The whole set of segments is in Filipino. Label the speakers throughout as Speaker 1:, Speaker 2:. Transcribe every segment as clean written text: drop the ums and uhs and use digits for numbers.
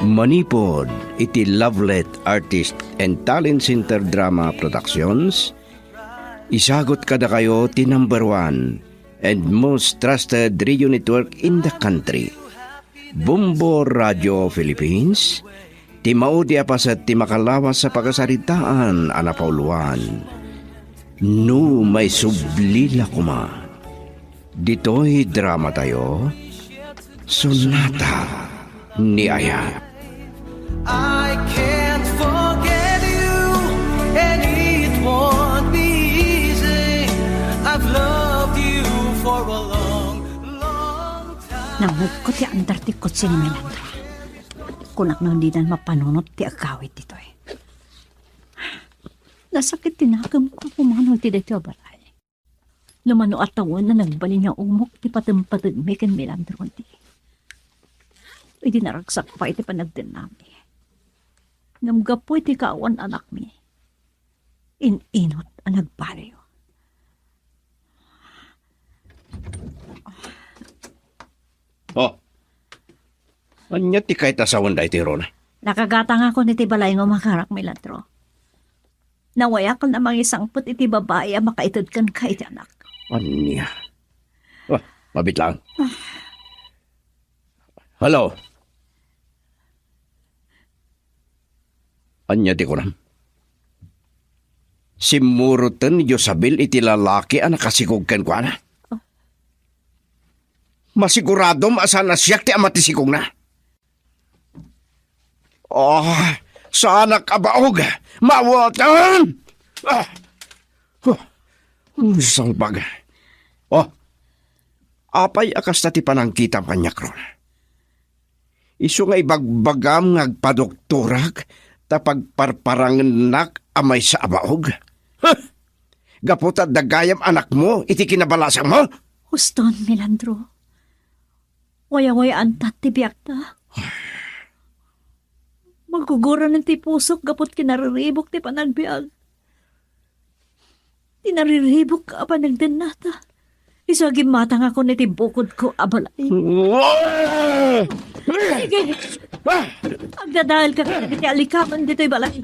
Speaker 1: Manipod iti Lovelet Artist and Talent Center Drama Productions. Isagot kada kayo ti number 1 and most trusted radio network in the country. Bumbo Radio Philippines. Ti maudi apasat ti makalawas sa pagkasaritaan anapauluan. No may sublila kuma. Dito'y drama tayo. Sonata ni Aya.
Speaker 2: I can't forget you, and it won't be easy. I've loved you for a long, long time.
Speaker 3: Namugkot ti antartikot si ni Melandro. Kunak nang di na mapanunot ti agawit dito eh. Nasakit tinagam ko pumanol ti dito balay. Lumano at tawon na nagbali niya umok ti patempatag may kan Melandro ti. Hindi naragsak pa iti panagdinami. Namgapoy ti kawan anak mi. Ininot ang nagbaliw.
Speaker 1: Oh. Anya ti kay tasawan da iti Ron?
Speaker 3: Nakagatang ako ni ti balay nga makarak Melandro. Nawaya ko na mangisangpot iti babae ang makaitod kan kay ti anak.
Speaker 1: Anya? Oh, mabit lang. Hello? Anya ti kunam? Simurutan ni Josabel iti lalaki ang nakasikog ken kwa na? Masigurado maasan na siyak ti amatisikog na? Oh, sa anak kabaog, mawatan! Isang bag. Oh, apay akas na ti panangkita kanyak ron. Isu nga ibagbagam ngagpadoktorag tapag parparanganak amay sa abaog. Gaputa dagayam anak mo, iti kinabalasang mo?
Speaker 3: Huston, Melandro. Waya-waya antat ti biyakta. Magugura ng ti pusok gapot kinariribok ti panagbiag. Tinariribok ka panagdanata. Isagim matang ako ni ti bukod ko abalay. Sige. Agdadahal ka ti alikaman dito'y balay.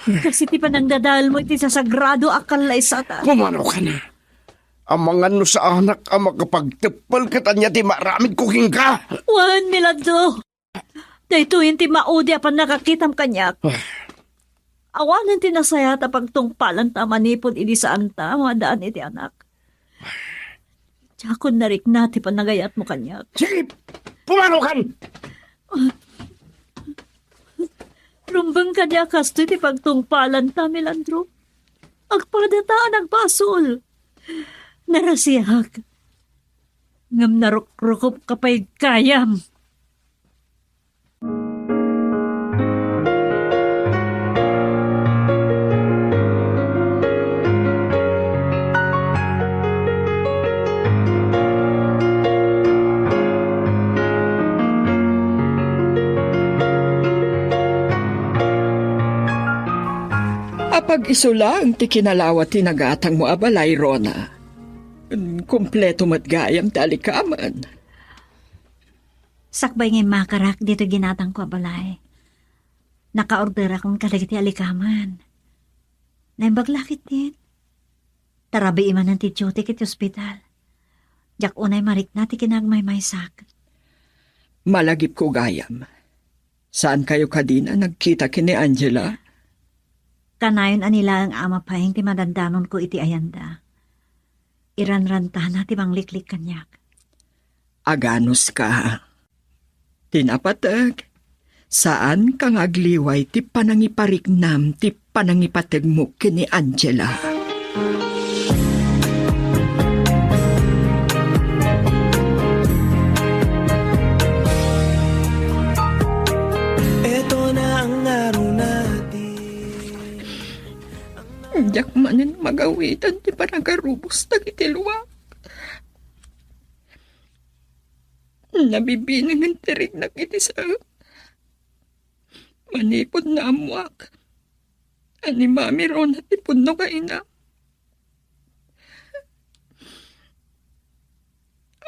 Speaker 3: Kasi ti panagdadahal mo iti sa sagrado akal la isata.
Speaker 1: Pumano ka na. Ang mga no sa anak ang makapagtepal katanya ti maraming kuking ka.
Speaker 3: Wan, Melandro. Dahito yung ti maudi apan nakakitam kanyak. Awanan ti nasaya tapag tungpalan ta manipod idi saan ta madaan iti anak. Tsakon narik na ti panagayat mo kanyak.
Speaker 1: Sige, pumano kan.
Speaker 3: Rumbang kanya kasto ti pagtungpalan ta, Melandro. Agpadataan ang basol. Narasihag. Ngam naruk-rukup kapay kayam.
Speaker 4: Apag isula ang ti kinalawat tinagatang mo abalay, Rona. Kompleto matgayam talikaman.
Speaker 3: Sakbay ngay makarak dito ginatang ko balay. Naka-order akong kalagiti alikaman. Naimbaglakit din. Tarabi iman ng tityote kiti ospital. Jak unay marik na ti kinagmay maysak.
Speaker 4: Malagip ko gayam. Saan kayo kadina nagkita kini Angela?
Speaker 3: Kanayon anila ang ama pahing ti madandanon ko iti ayanda. Iranranta na ti mangliklik kanyak.
Speaker 4: Aganos ka. Tinapatag. Saan kang agliway ti panangipariknam ti panangipatag mo kini Angela?
Speaker 2: Ito na ang araw natin.
Speaker 4: Diyak manin magawitan ti panagarubos tagitiluwa. Nabibinang ang tirig na kiti sa manipod na amuak. Ani mami ron at ipuno ka ina.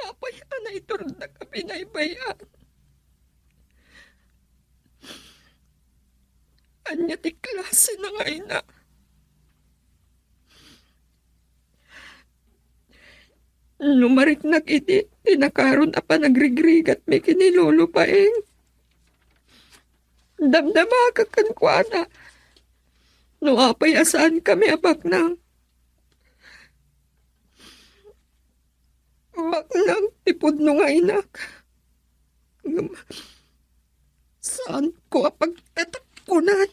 Speaker 4: Apay na iturod na kami na ibayan. Anya ti klase na nga ina. Lumarik iti, tinakaroon pa nagrigrigat may kinilulupaing. Damdama ka kankwana. No apay asaan kami abak na. Baklang tipod no nga inak. Saan ko apagtatapunan?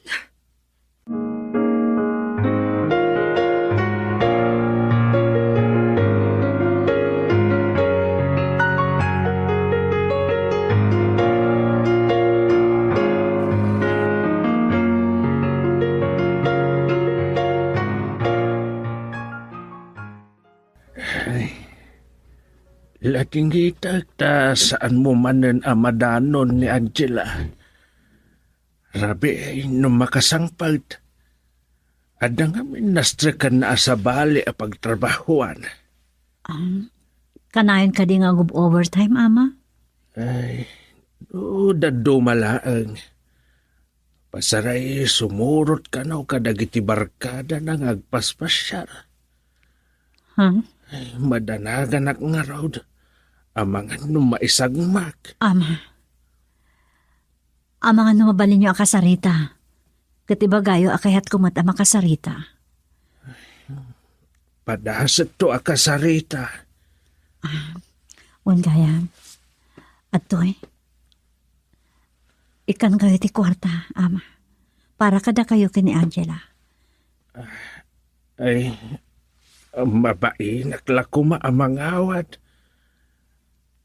Speaker 5: Laking hitag ta saan mo manen amadanon ni Angela. Rabi, nung makasangpag, adang amin nastrikan na sa bali a pagtrabahuan.
Speaker 3: Kanayon ka di nga overtime, ama?
Speaker 5: Ay, dado malaang. Pasaray, sumurot ka na o kadagiti barkada na ngagpaspasyar.
Speaker 3: Huh?
Speaker 5: Ay, madanagan ak nga raw. Amang nung maisagmak.
Speaker 3: Ama nga numabalin niyo akasarita. Katibagayo akayat kumat ama kasarita.
Speaker 5: Padasat to akasarita.
Speaker 3: Ungaya. Atoy. Ikan kayo ti kwarta, ama. Para kada kayo kini Angela.
Speaker 5: Ay, mabain naklakuma amang awat.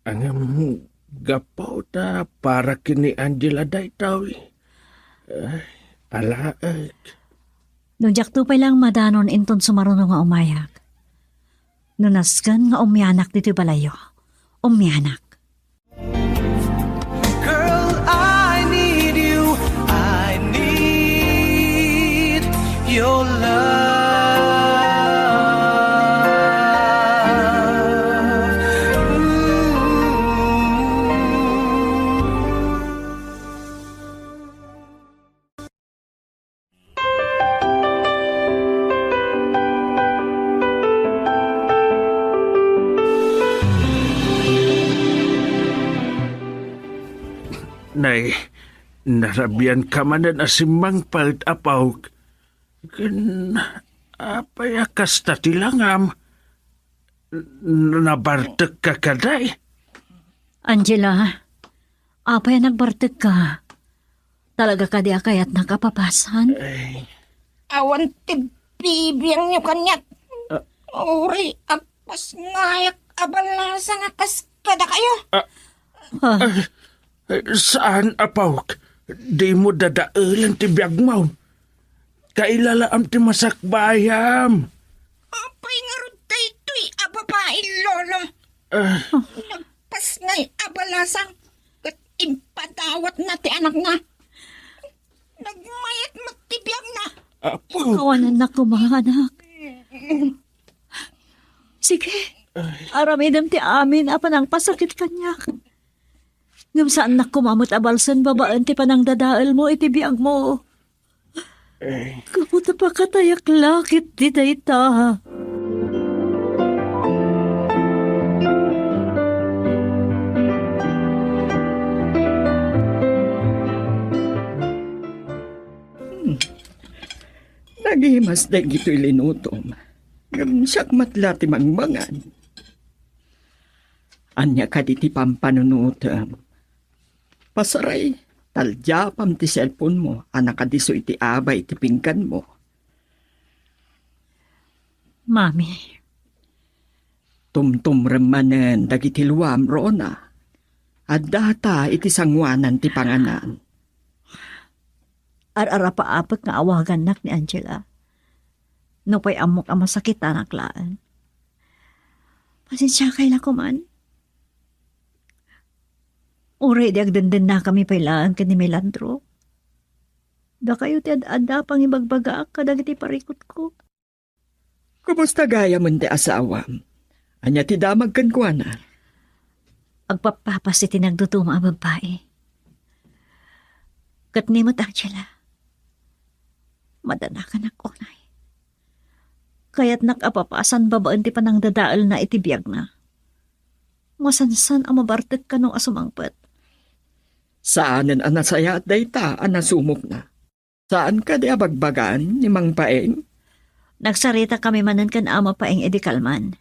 Speaker 5: Ang gapaw ta para kini Angela daytawi. Alaag.
Speaker 3: Nung jakto pa lang madanon inton sumarunong nga umayak. Nunaskan nga umyanak dito balayo. Umyanak.
Speaker 2: Girl, I need you. I need your love.
Speaker 5: Nay, narabian ka man na asimang palt apaw. Apay akas ta tilangam. Nabartek ka kaday.
Speaker 3: Angela, apay nagbartek ka. Talaga ka di akayat nakapapasan?
Speaker 6: Awan ti bibiyang niyo kanyat. Uri, apas ngayak abalasa nga kaskada kayo.
Speaker 5: Saan apaw? Di mo dadailan ti biyagmaw. Kailalaam ti masakbayam.
Speaker 6: Apay nga ron tayo ito'y ababae lolo. Nagpas ngay abalasang kat impadawat na ti anak na. Nagmayat magtibiyang na.
Speaker 5: Apaw.
Speaker 3: Kawanan na ko mga anak. Sige, aramidam ti amin apan ang pasakit kanyak. Ngam saan na kumamot abalsan babaan ti panang dadaal mo itibiyang mo. Kamuta pa katayak lakit di dayta.
Speaker 4: Nagihimas na gito'y linutom. Siyak matla ti mangmangan. Anya ka di ti pampanunutom. Pasaray, taljapam ti cellphone mo, anak ka di so iti abay ti pinggan mo.
Speaker 3: Mami,
Speaker 4: Tumtum remanen dagiti luam rona. At data iti sangwanan ti panganan.
Speaker 3: ar-ara pa apat nga awagan nak ni Angela. No pa'y amok ang masakit anak laan. Pasensya kay la ko man. Uri di agdenden na kami pailaan ka ni Melandro. Da kayo ti ad-ada pang ibagbaga kadag iti parikot ko.
Speaker 4: Kumusta gaya mo ti asawam? Anya ti damag kan kwa na?
Speaker 3: Agpapapas iti nagdutuma ang babae. Katnimot Angela. Madanakan ako, nay. Kaya't nakapapasan babaan ti panang dadaal na itibiyag na. Masansan ang mabartek ka nung asumangpet.
Speaker 4: Saanan ang nasaya at dayta ang nasumok na? Saan ka di abagbagan ni Mang Paeng?
Speaker 3: Nagsarita kami manan kan ama paeng edikalman.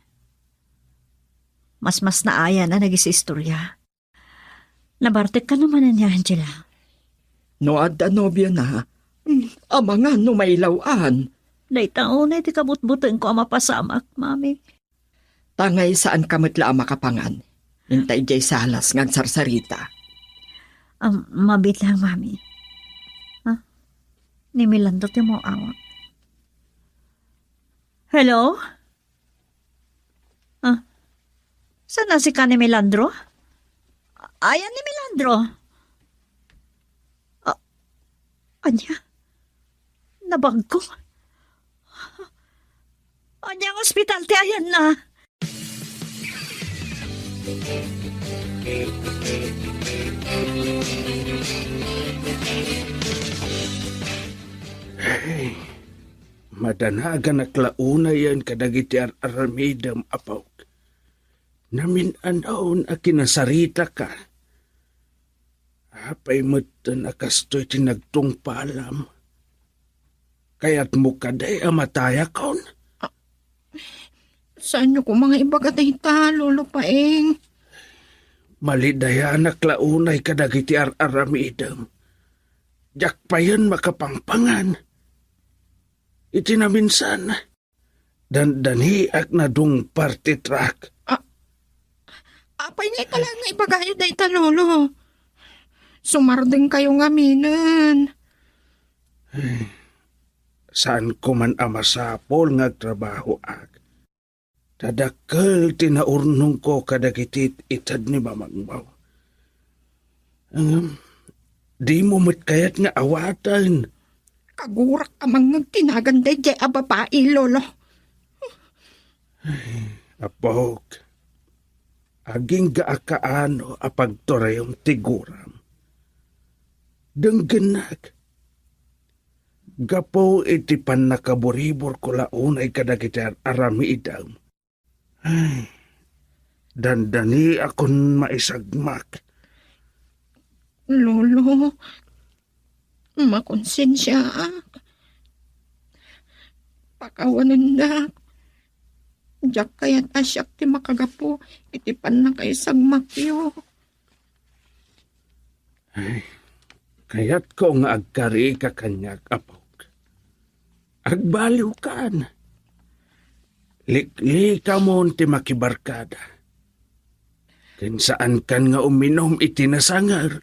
Speaker 3: Mas naaya na nagisistorya. Nabartek ka naman niya, Angela.
Speaker 4: No adda nobyo na, ang mga numaylawaan.
Speaker 3: Day taon na iti kabutbutin ko ang mapasamak, mami.
Speaker 4: Tangay saan kamatla ang makapangan. Hintay jay salas ngang sarsarita.
Speaker 3: Mabit lang, mami. Ha? Nimilandot yung mo awak. Hello? Saan na si ka ni Milandro? Ayan ni Milandro. Anya? Nabangko? Anya ang ospital ti ayan na.
Speaker 5: Madanagan na klauna yan kadagiti aramidam apaw. Namin anaon a kinasarita ka. Apay mo't nakastoy tinagtong palam. Kaya't mo kaday amataya kaon.
Speaker 6: Saan niyo ko mga ibagatay Lolo Paeng?
Speaker 5: Malidaya na klaunay kadagiti aramidam. Jak pa yan makapangpangan. Itinaminsan. Dandaniak na dung party track.
Speaker 6: Apay na ka lang nga ibagayo day Lolo. Sumarding kayo nga minan.
Speaker 5: Saan ko man amasapol nga trabaho ak. Tadakkel tinaurnong ko kadagitit itad ni Mamangbaw. Di mo kayat nga awatan.
Speaker 6: Kagurak ka mga tinaganday jay abapai, Lolo.
Speaker 5: Apog, aging gaakaano apagtorayong tiguram. Denggenag. Gapo iti pan nakaburibor ko launay kadagiti aramidam. Ay, dandani akon maisagmak.
Speaker 6: Lolo, makonsensya ak. Pakawanan da. Diyak kaya't asyak ti makagapo, itipan na kay sagmakyo.
Speaker 5: Ay, kaya't ko nga agkari ka kanyag apog. Agbaliw kan. Likli ka mo ti makibarkada. Kinsaan kan nga uminom itinasangar.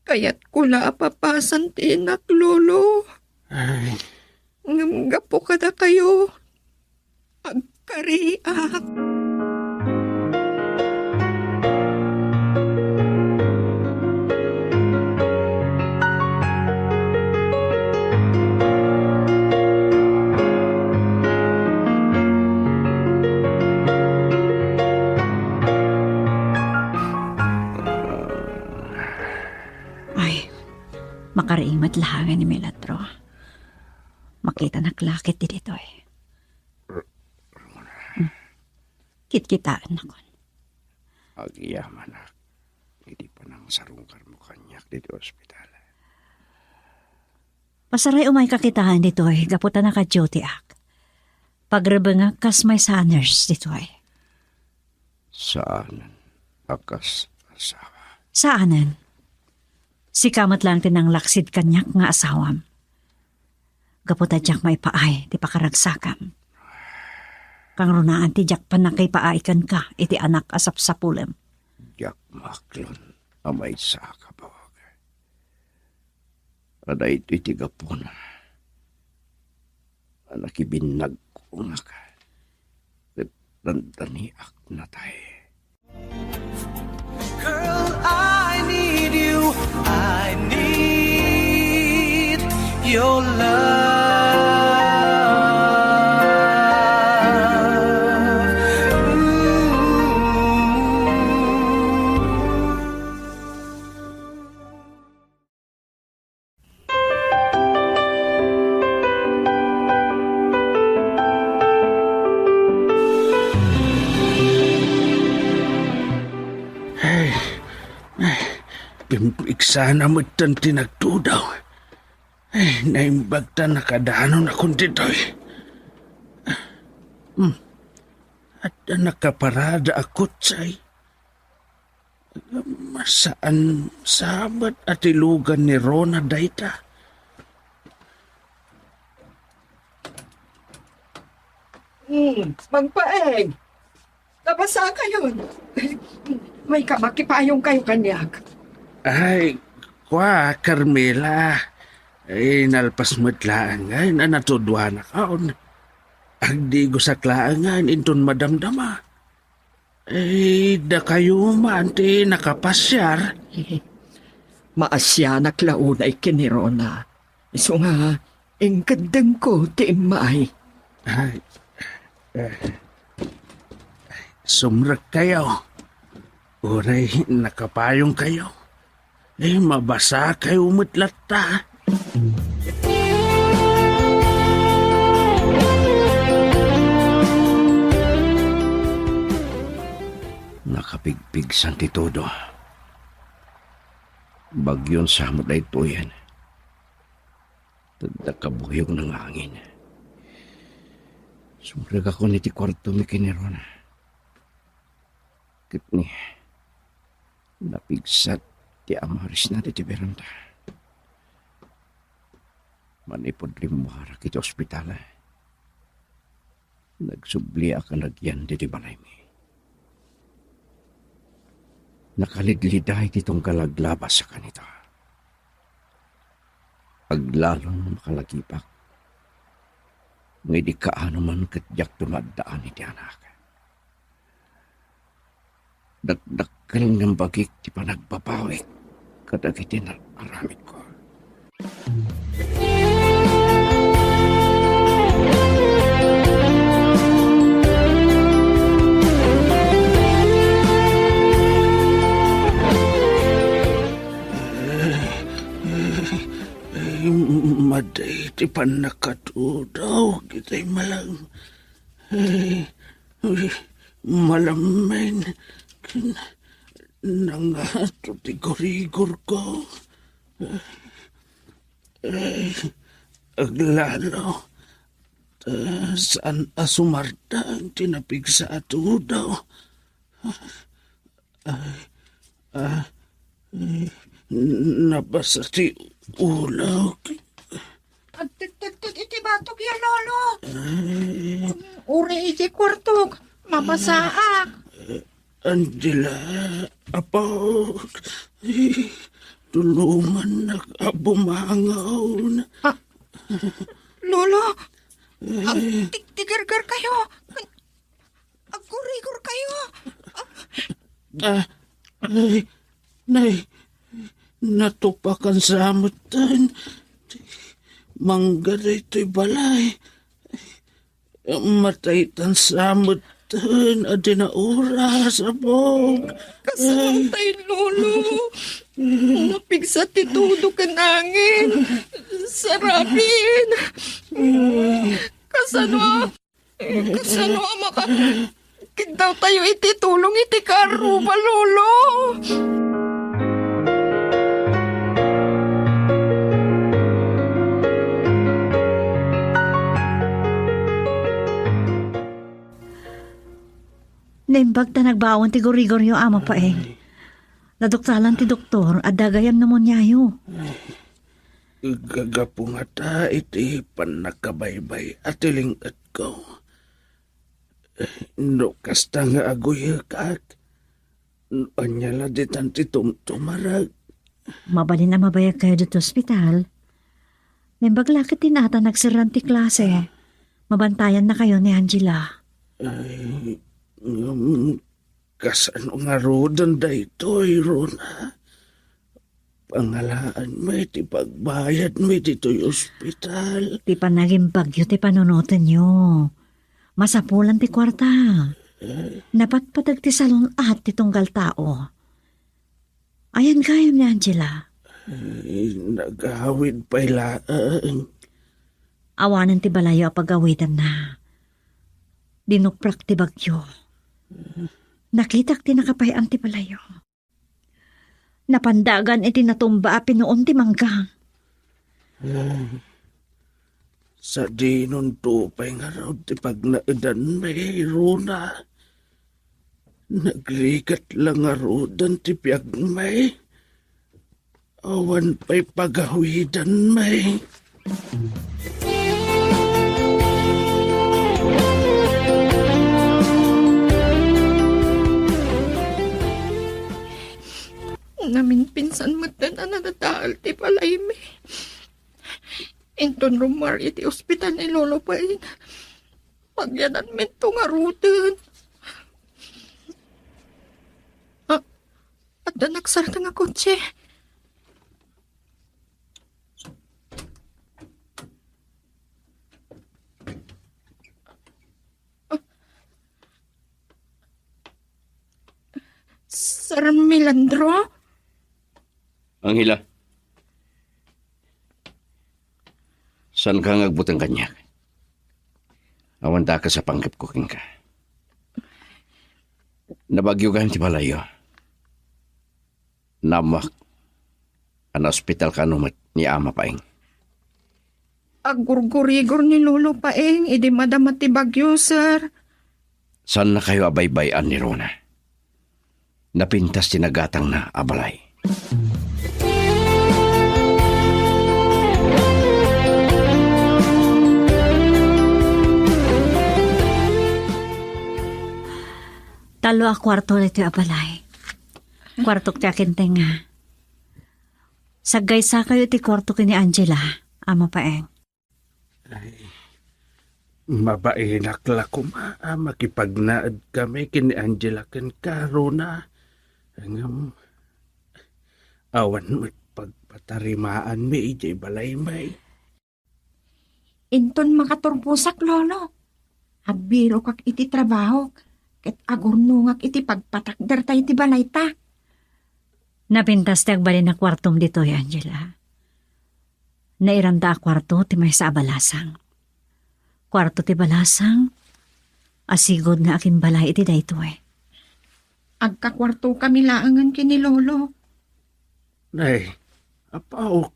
Speaker 6: Kaya't kula papasan tinak, Lolo.
Speaker 5: Ay,
Speaker 6: Ngamgapo ka na kayo. Agkariak.
Speaker 3: Ay, makarimat lahangan ni Milandro. Makita na klakit di dito eh. Kitkitaan ako.
Speaker 1: Agyaman na. Hindi pa nang sarungkar mo kanyak dito ospital.
Speaker 3: Pasaray umay kakitahan dito eh. Gaputan na ka-duty ak. Pagrebengak kas may sanners dito eh.
Speaker 1: Saan akas asawa?
Speaker 3: Saanan? Si kamat lang tinang laksid kanyak nga asawam. Gaputan jak may paay, di pakaragsakam. Kang runaan ti jak panakay paaikan ka, iti anak asap sa pulem.
Speaker 1: Jak maklon amay sa kabawag. Ada ito itigapon. Anak ibinag ko nga ka. Dandaniak na tayo.
Speaker 2: Girl, I need you. I need your love.
Speaker 5: Pimpik sana matan tinagtudaw. Ay, naimbagta nakadanon akong ditoy. At nakaparada ako, Chay. Masaan sabat at ilugan ni Rona dayta.
Speaker 4: Magpaeng! Nabasa ka yun. May kamakipayong kayo kanyak.
Speaker 5: Ay, kwa, Carmela. Ay, nalpas matlaangan na natudwa na kaon. Agdi ko sa klaangan, inton madamdama. Ay, da kayo maanti nakapasyar.
Speaker 4: Maasya na klaunay kinirona. So nga, ingkadang ko ti imay.
Speaker 5: Ay, sumrak kayo. Uray, nakapayong kayo. Eh, mabasa kayo umitlata.
Speaker 1: Nakapigpig santi todo. Bagyon samot na ito yan. Tadakabuyog ng hangin. Sumrag ako ni ti kwarto mi kiniron. Kitni, napigsat ti amaris na ti beranda. Manipod rimwara kiti ospital. Nagsubli ka nagyan ti balay mi. Nakalidliday titong kalaglabas sa kanito. Aglalong makalagipak. Ngay di kaano man katyak tumadaan iti anak. Dakdakkel ng bagik ti panagpapawik kadagiti na aramid ko.
Speaker 5: Maday ti panakatudaw kita'y malang. Malamin. Nangato ti gorigor ko. Aglalo. Saan asumartang tinapig sa atudaw. Nabasa ti ulaw.
Speaker 6: Iti batok ya, Lolo. Uri iti kwartok. Mabasaak.
Speaker 5: Angela, apo, tulungan na kabumangaw na.
Speaker 6: Lolo, tigtigargar kayo. Agurigor kayo.
Speaker 5: Nay, natupakan sa amutan. Mangga dito'y balay. Matay tan sa amutan at dinaura sa bog.
Speaker 4: Kasantay, Lolo. Napigsat ti tudo ka nangin. Sarapin. Kasano maka... Kindaw tayo iti tulong iti karuba, Lolo.
Speaker 3: Naimbag ta nagbawon ti gorigor yung ama pa eh. Nadoktalan ti doktor at dagayam na mo niyayo.
Speaker 5: Gagapo nga ta iti panakabaybay at ilingat ko. No kasta nga agoy kat. Anyala di tanti tumarag.
Speaker 3: Mabali na mabayag kayo dito ospital. Naimbag lakit tinata nagsiran ti klase. Mabantayan na kayo ni Angela.
Speaker 5: Ay, kasano nga rodan da ito, Rona? Pangalaan mo iti pagbayad mo iti to'y ospital.
Speaker 3: Ti pa naging bagyo ti panunutan nyo. Masapulan ti kwarta. Napatpatag ti salon at ti tunggal tao. Ayan kayo ni Angela.
Speaker 5: Ay, nagawid pa ilaan.
Speaker 3: Awanan ti balayo a pagawitan na. Dinuprak ti bagyo. Nakitak ti nakapayaan ti balayo. Napandagan iti natumba pinoon ti manggang.
Speaker 5: Sa di nun tupay nga raw ti pagnaidan may Rona. Nagrigat lang nga rodan ti piyag may. Awan pa'y pagawidan may.
Speaker 4: Namin pinsan matan na nadataal ti balay mi. Inton rumar iti ospital ni Lolo Paing. Pagyanan minto nga rutan. At da nagsarta nga kotse. Sir Milandro?
Speaker 1: Ang hila. San ka ngagbutang kanyak? Awan da ka sa panggap ko king ka. Nabagyo ka ti balayo. Namak. An ospital ka numat ni Ama Paing.
Speaker 4: Agurgurigor ni Lolo Paing, idi madamat ti bagyo, sir.
Speaker 1: San na kayo abay-bayan ni Rona? Napintas tinagatang na abalay.
Speaker 3: Talo a kwarto na ito abalay. Kwarto ti akin tenga. Sagay sa kayo ti kwarto kini Angela, Ama Paeng.
Speaker 5: Mabainak la kuma, makipagnaad kami kini Angela ken Karona. Ang awan mo pagpatarimaan mi ijay balay may.
Speaker 6: Inton makaturpusak, Lolo. Agbiro kak iti trabaho. Ket agurnungak iti pagpatakder tayo ti balay ta.
Speaker 3: Napintas ti agbali na kwartom dito, Angela. Nairanda a kwarto ti may sa abalasang. Kwarto ti balasang, asigod nga aking balay iti dayto eh.
Speaker 6: Agkakwarto kami laangan kini Lolo.
Speaker 5: Nay, apaok,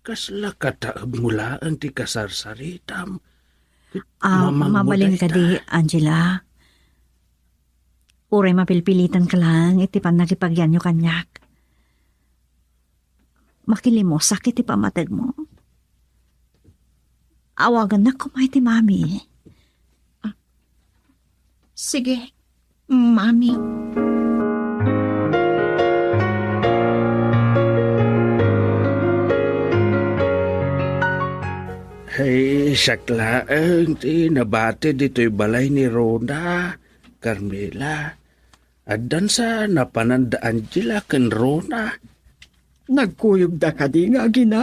Speaker 5: kasla kataab mulaan ti kasarsaritam.
Speaker 3: Mabalin ka di, Angela. Uray mapilpilitan ka lang, iti pan nakipagyan yung kanyak. Makilimos, sakit ti pamatag mo. Awagan na kumay ti mami.
Speaker 6: Sige, Mami.
Speaker 5: Hey, saklaan ti nabate dito'y balay ni Rona, Carmela. Adan sa napananda Angela ken Rona.
Speaker 4: Nagkuyog da ka di nga gina.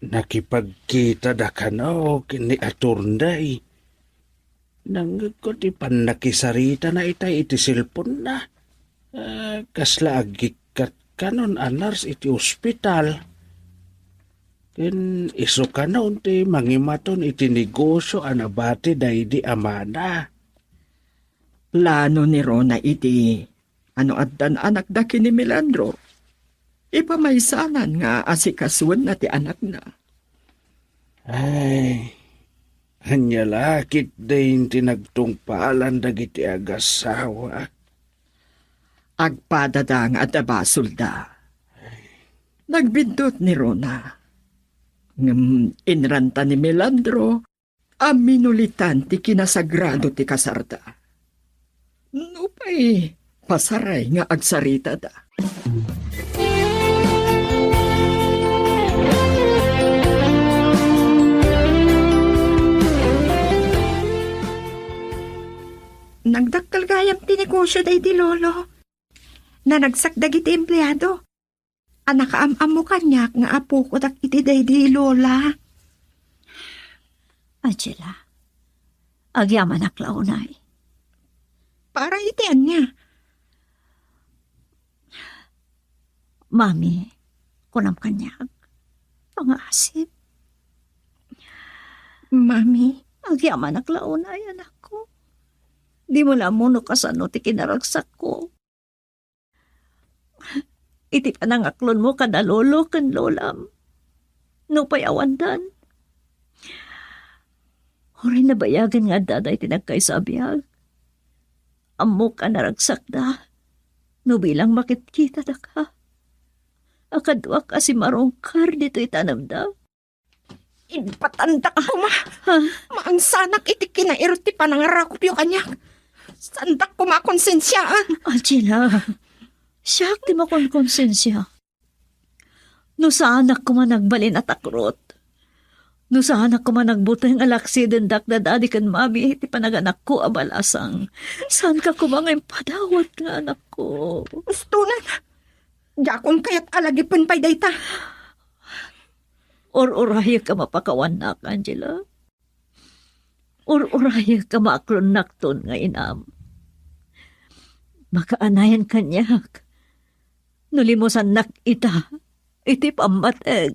Speaker 5: Nakipagkita da ka na kini aturnday. Nanggag ko ti panakisarita na itay iti silpon na. Kasla agikat kanon anars iti ospital. Ken iso ka na unti mangimaton iti negosyo anabati da di amana.
Speaker 4: Plano ni Rona iti ano addan anak da kini Milandro. Ipamaysanan nga asikasuan na ti anak na.
Speaker 5: Ay, hanya lakit din tinagtungpalan dagiti agasawa.
Speaker 4: Agpadadang at abasol da. Nagbindot ni Rona. Inranta ni Milandro, aminulitan ti kinasagrado ti kasarda. Nupay, pasaray nga agsarita da.
Speaker 6: Nagdakkel gayam ti negosyo day di Lolo. Na nagsakdag iti empleyado. Anak am mo kanyak nga apo ko dak iti day di Lola.
Speaker 3: Angela, agyaman na klaunay.
Speaker 6: Para itian niya.
Speaker 3: Mami, kunam kanyak. Pangasip,
Speaker 6: Mami,
Speaker 3: agyaman na klaunay, anak ko. Di mo lang mo no kasano ti kinaragsak ko. iti panangaklon mo kada lolo kan lolam. No payawandan. Horay na bayagan nga daday tinagkaisabiyag. Amo ka naragsak na. No bilang makikita na ka. Akadwa ka si marongkar dito itanamda.
Speaker 6: Inpatanda ka ma. Maang sanak iti kinairot ti panangarakop yung kanyak. Sandak ko makonsensyaan.
Speaker 3: Angela, siya di mo kon konsensya. No sa anak ko man nagbalin at akrot. No sa anak ko man nagbutang alaksiden dakdadadi kan mami, iti panaganak ko abalasang. Saan ka kumangay padawat nga anak ko?
Speaker 6: Gusto na. Jakon kayat alagipin pa'y dayta.
Speaker 3: Or-oraya ka mapakawan na, Angela. Or-oraya ka maaklon nakton nga inam. Makaanayan kanyak. Nulimusan nak ita. Iti pamateg.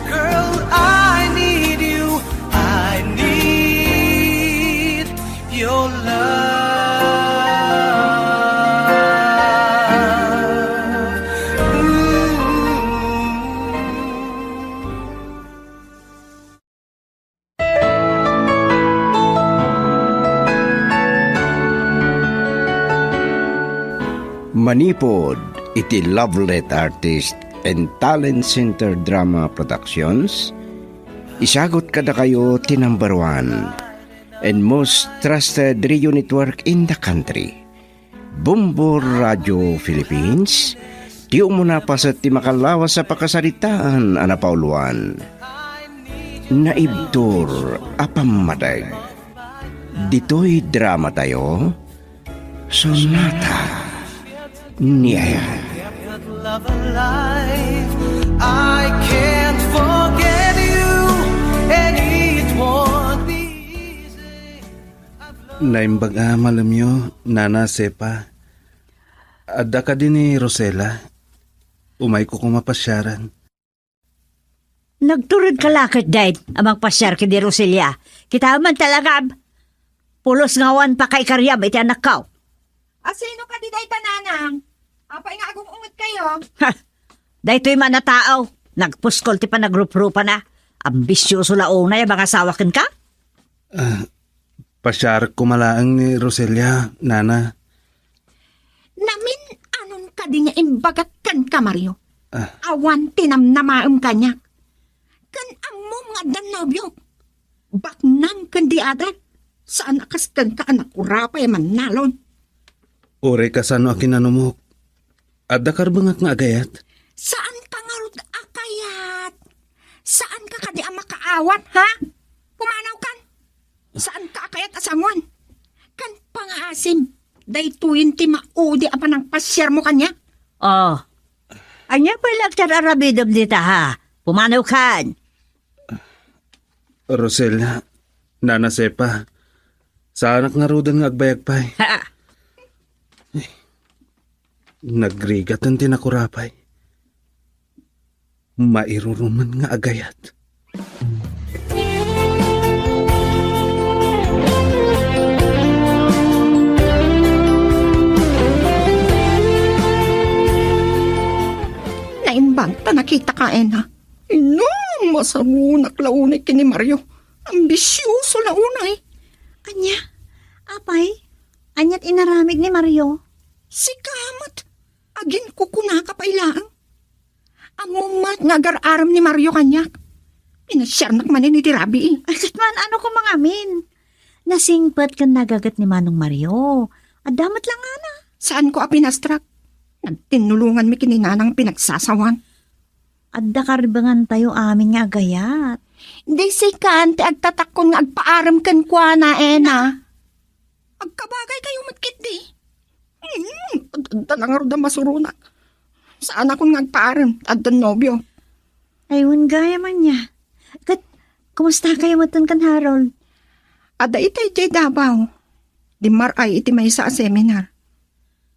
Speaker 2: Girl, I need you. I need your love.
Speaker 1: Manipod, iti Lovelet Artist and Talent Center Drama Productions, isagot kada kayo ti number 1 and most trusted radio network in the country. Bumbor Radio Philippines, ti umuna pa sa ti makalawas sa pakasaritaan ana Pauluan. Naibtur apamadag. Dito'y drama tayo, sonata niya.
Speaker 2: Love alive. I can't forget you, and it won't be easy.
Speaker 5: Naimbag malamyo, Nana Sepa. Adda ka din ni Rosela. Umay ko kumapasyaran.
Speaker 3: Nagturod ka lakit, Dad, amang pasyar ki di Roselia. Kita man talaga, pulos ngawan pa kay karyam, iti anak ka.
Speaker 6: Asino ka di dayta nanang? Apay nga agong ungot kayo.
Speaker 3: Ha! Dahito'y man na tao. Nagpuskol ti pa nagrup-rupa na. Ambisyoso laong na yung mga sawakin ka?
Speaker 5: Pasyar ko malaang ni Roselia, Nana.
Speaker 6: Namin anon ka di nga imbagat kan ka, Mario. Awan tinamnamaam kanyak. Kan amo mga danobyo. Baknang kan di adat. Saan akas kan ka anak urapay man nalon.
Speaker 5: Ore ka sano akinanumok. Adda karbangak nga agayat.
Speaker 6: Saan ka nga rod akayat? Saan ka kadi ang makaawat, ha? Pumanaw kan? Saan ka akayat asangon? Kan pangaasim, daytuin ti maudi apa ng pasyar mo kanya?
Speaker 3: Oh. Anya pa laktar arabidom dita ha. Pumanaw kan.
Speaker 5: Rosela, Nana Sepa. Sa anak nga rodan nga agbayag pa'y.
Speaker 3: Ha.
Speaker 5: Nagrigat ang tinakurapay. Mairuruman nga agayat.
Speaker 6: Naimbang ta nakita ka, Ena. Ino, masarunak launay kini Mario. Ambisyoso launay.
Speaker 3: Anya? Apay? Anyat inaramid ni Mario?
Speaker 6: Si Kamat. Agin ko kuna kapailaang. Amumat nga gar-aram ni Mario kanyak. Pinasyarnak man ni Dirabi.
Speaker 3: Akat man, ano ko mangamin? Nasingpat ka nagagat ni Manong Mario. Adamat lang ana.
Speaker 6: Saan ko apinastrak? Nagtinulungan mi kininanang pinagsasawan.
Speaker 3: Adda karbangan tayo amin nga agayat.
Speaker 6: Di si Kante agtatakon nga agpaaram kan kwa na, Ena. Agkabagay kayo matkit di. Dalang ro da masurunak. Saan ako nga agpaaram at nobyo.
Speaker 3: Ayun gaya man niya. Kat, kumusta kayo matan kan Harold?
Speaker 6: Ada itay jay Davao. Di maray iti may sa seminar.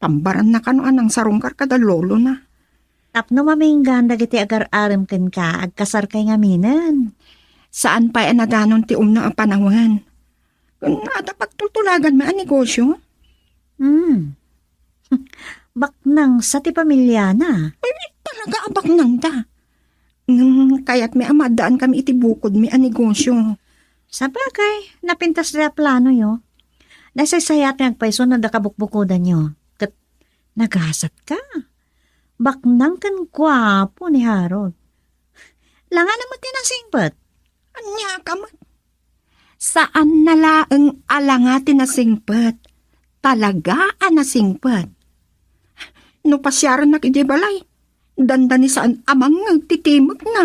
Speaker 6: Tambaran na kano anang sarungkar kada lolo na.
Speaker 3: Tapno maminggan dagiti agar-aram ken ka agkasar kay ngaminan.
Speaker 6: Saan pa nadanon ti umna ang panahon? Kung ada pagtutulagan may negosyo?
Speaker 3: Baknang sa ti pamilya na.
Speaker 6: Talaga abak nang da. Kaya't may amadaan kami itibukod may negosyo.
Speaker 3: Sa bagay, napintas na plano yo. Nasaysayat ng paiso na dakabukbukudan nyo. Kat nagasat ka. Baknang kan kwapo ni Harold. Langan naman tinasingpat.
Speaker 6: Anya ka man. Saan nalaang alangati na singpat? Talaga na singpat. No pasyaran na kidibalay. Danda ni saan amang nagtitimag na.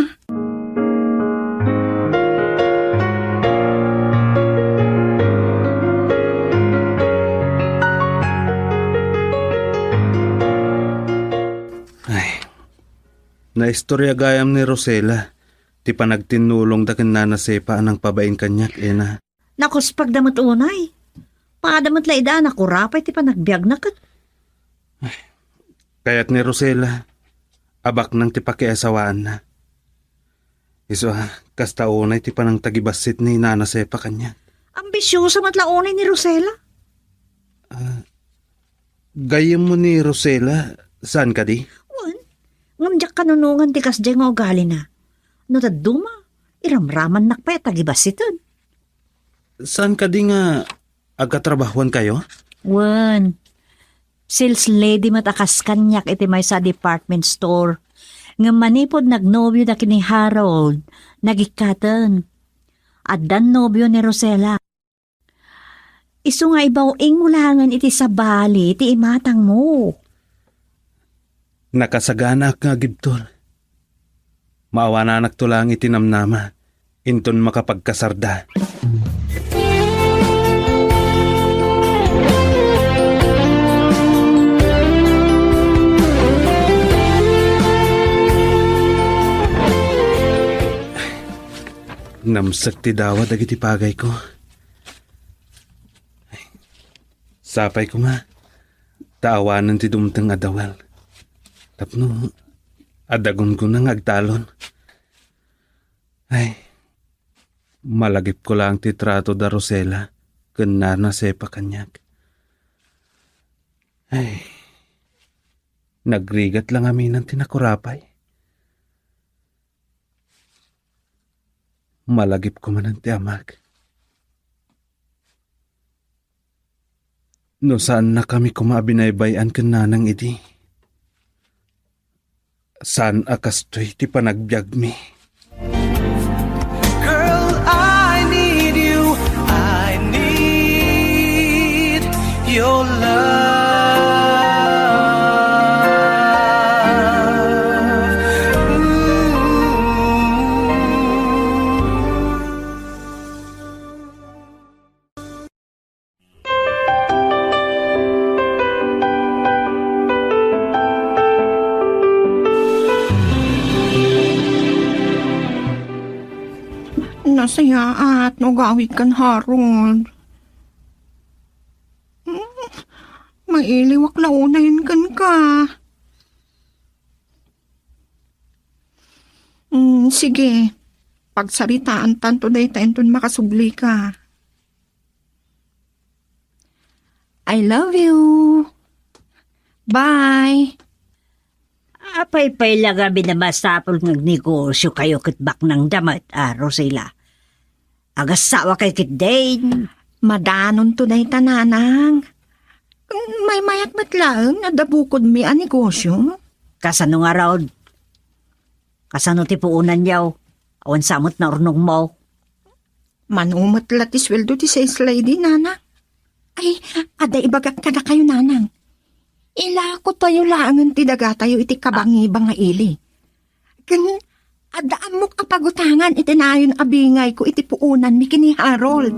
Speaker 5: Naistorya gayam ni Rosela. Ti panagtinulong da ken nanasepa anang pabain kanyak ena.
Speaker 3: Nakos pagdamot unay. Padamot laida na kurapay ti panagbiag na kat.
Speaker 5: Kaya't ni Rosela, abak nang ti pakiasawaan na. Iso kasta unay ti panang tagibasit ni nanasepa kanyak.
Speaker 3: Ambisyosa matlaunay ni Rosela.
Speaker 5: Gayam mo ni Rosela, saan ka di?
Speaker 3: Ngamjak kanunungan ti kasjay nga ugali na. No taduma, iramraman nakpay tagibasitan.
Speaker 5: Saan ka di nga agkatrabahuan kayo?
Speaker 3: Wan, sales lady matakas kanyak iti may sa department store. Nga manipod nagnobyo na kini Harold, nagikatan. At dan nobyo ni Rosela. Isu nga ibawing mulangan iti sa bali, iti imatang mo.
Speaker 5: Nakasagana nga gibtol. Maawa na nagtulang itinamnama, inton makapagkasarda. Namsak ti dawa dagiti pagay ko. Sapay ko nga, taawanan ti dumteng adawal. Tapno, adagon ko nang agtalon. Ay, malagip ko lang ti trato da Rosela, ken nanasepa kanyak. Ay, nagrigat lang amin ang tinakurapay. Malagip ko man ang ti amag. No saan na kami kumabinaybayan ken nanang idi. Saan akastoy ti panagbiag mi?
Speaker 2: Girl, I need you. I need your love.
Speaker 6: Nasaya at nagawid kan Harold. Mailiwak launayin kan ka. Sige, pagsaritaan tanto day tayo makasubli ka. I love you. Bye.
Speaker 3: Apay-pay lang gabi na masapol ng negosyo kayo kitbak ng damat, Rosela. Agasawa kay kit Dane.
Speaker 6: Madanon to day tananang. May mayat matlaang na dabukod mi ang negosyo.
Speaker 3: Kasano nga raw? Kasano ti puunan yaw? Awan samot na urnong mo.
Speaker 6: Manumat lati sweldo ti sales lady, nana. Ay, ada ibagak ka na kayo, nanang. Ila ko tayo laangan ti daga tayo iti kabangi-banga ili. Adaan mo kapagutangan iti nayon abingay ko iti puunan mi kini Harold.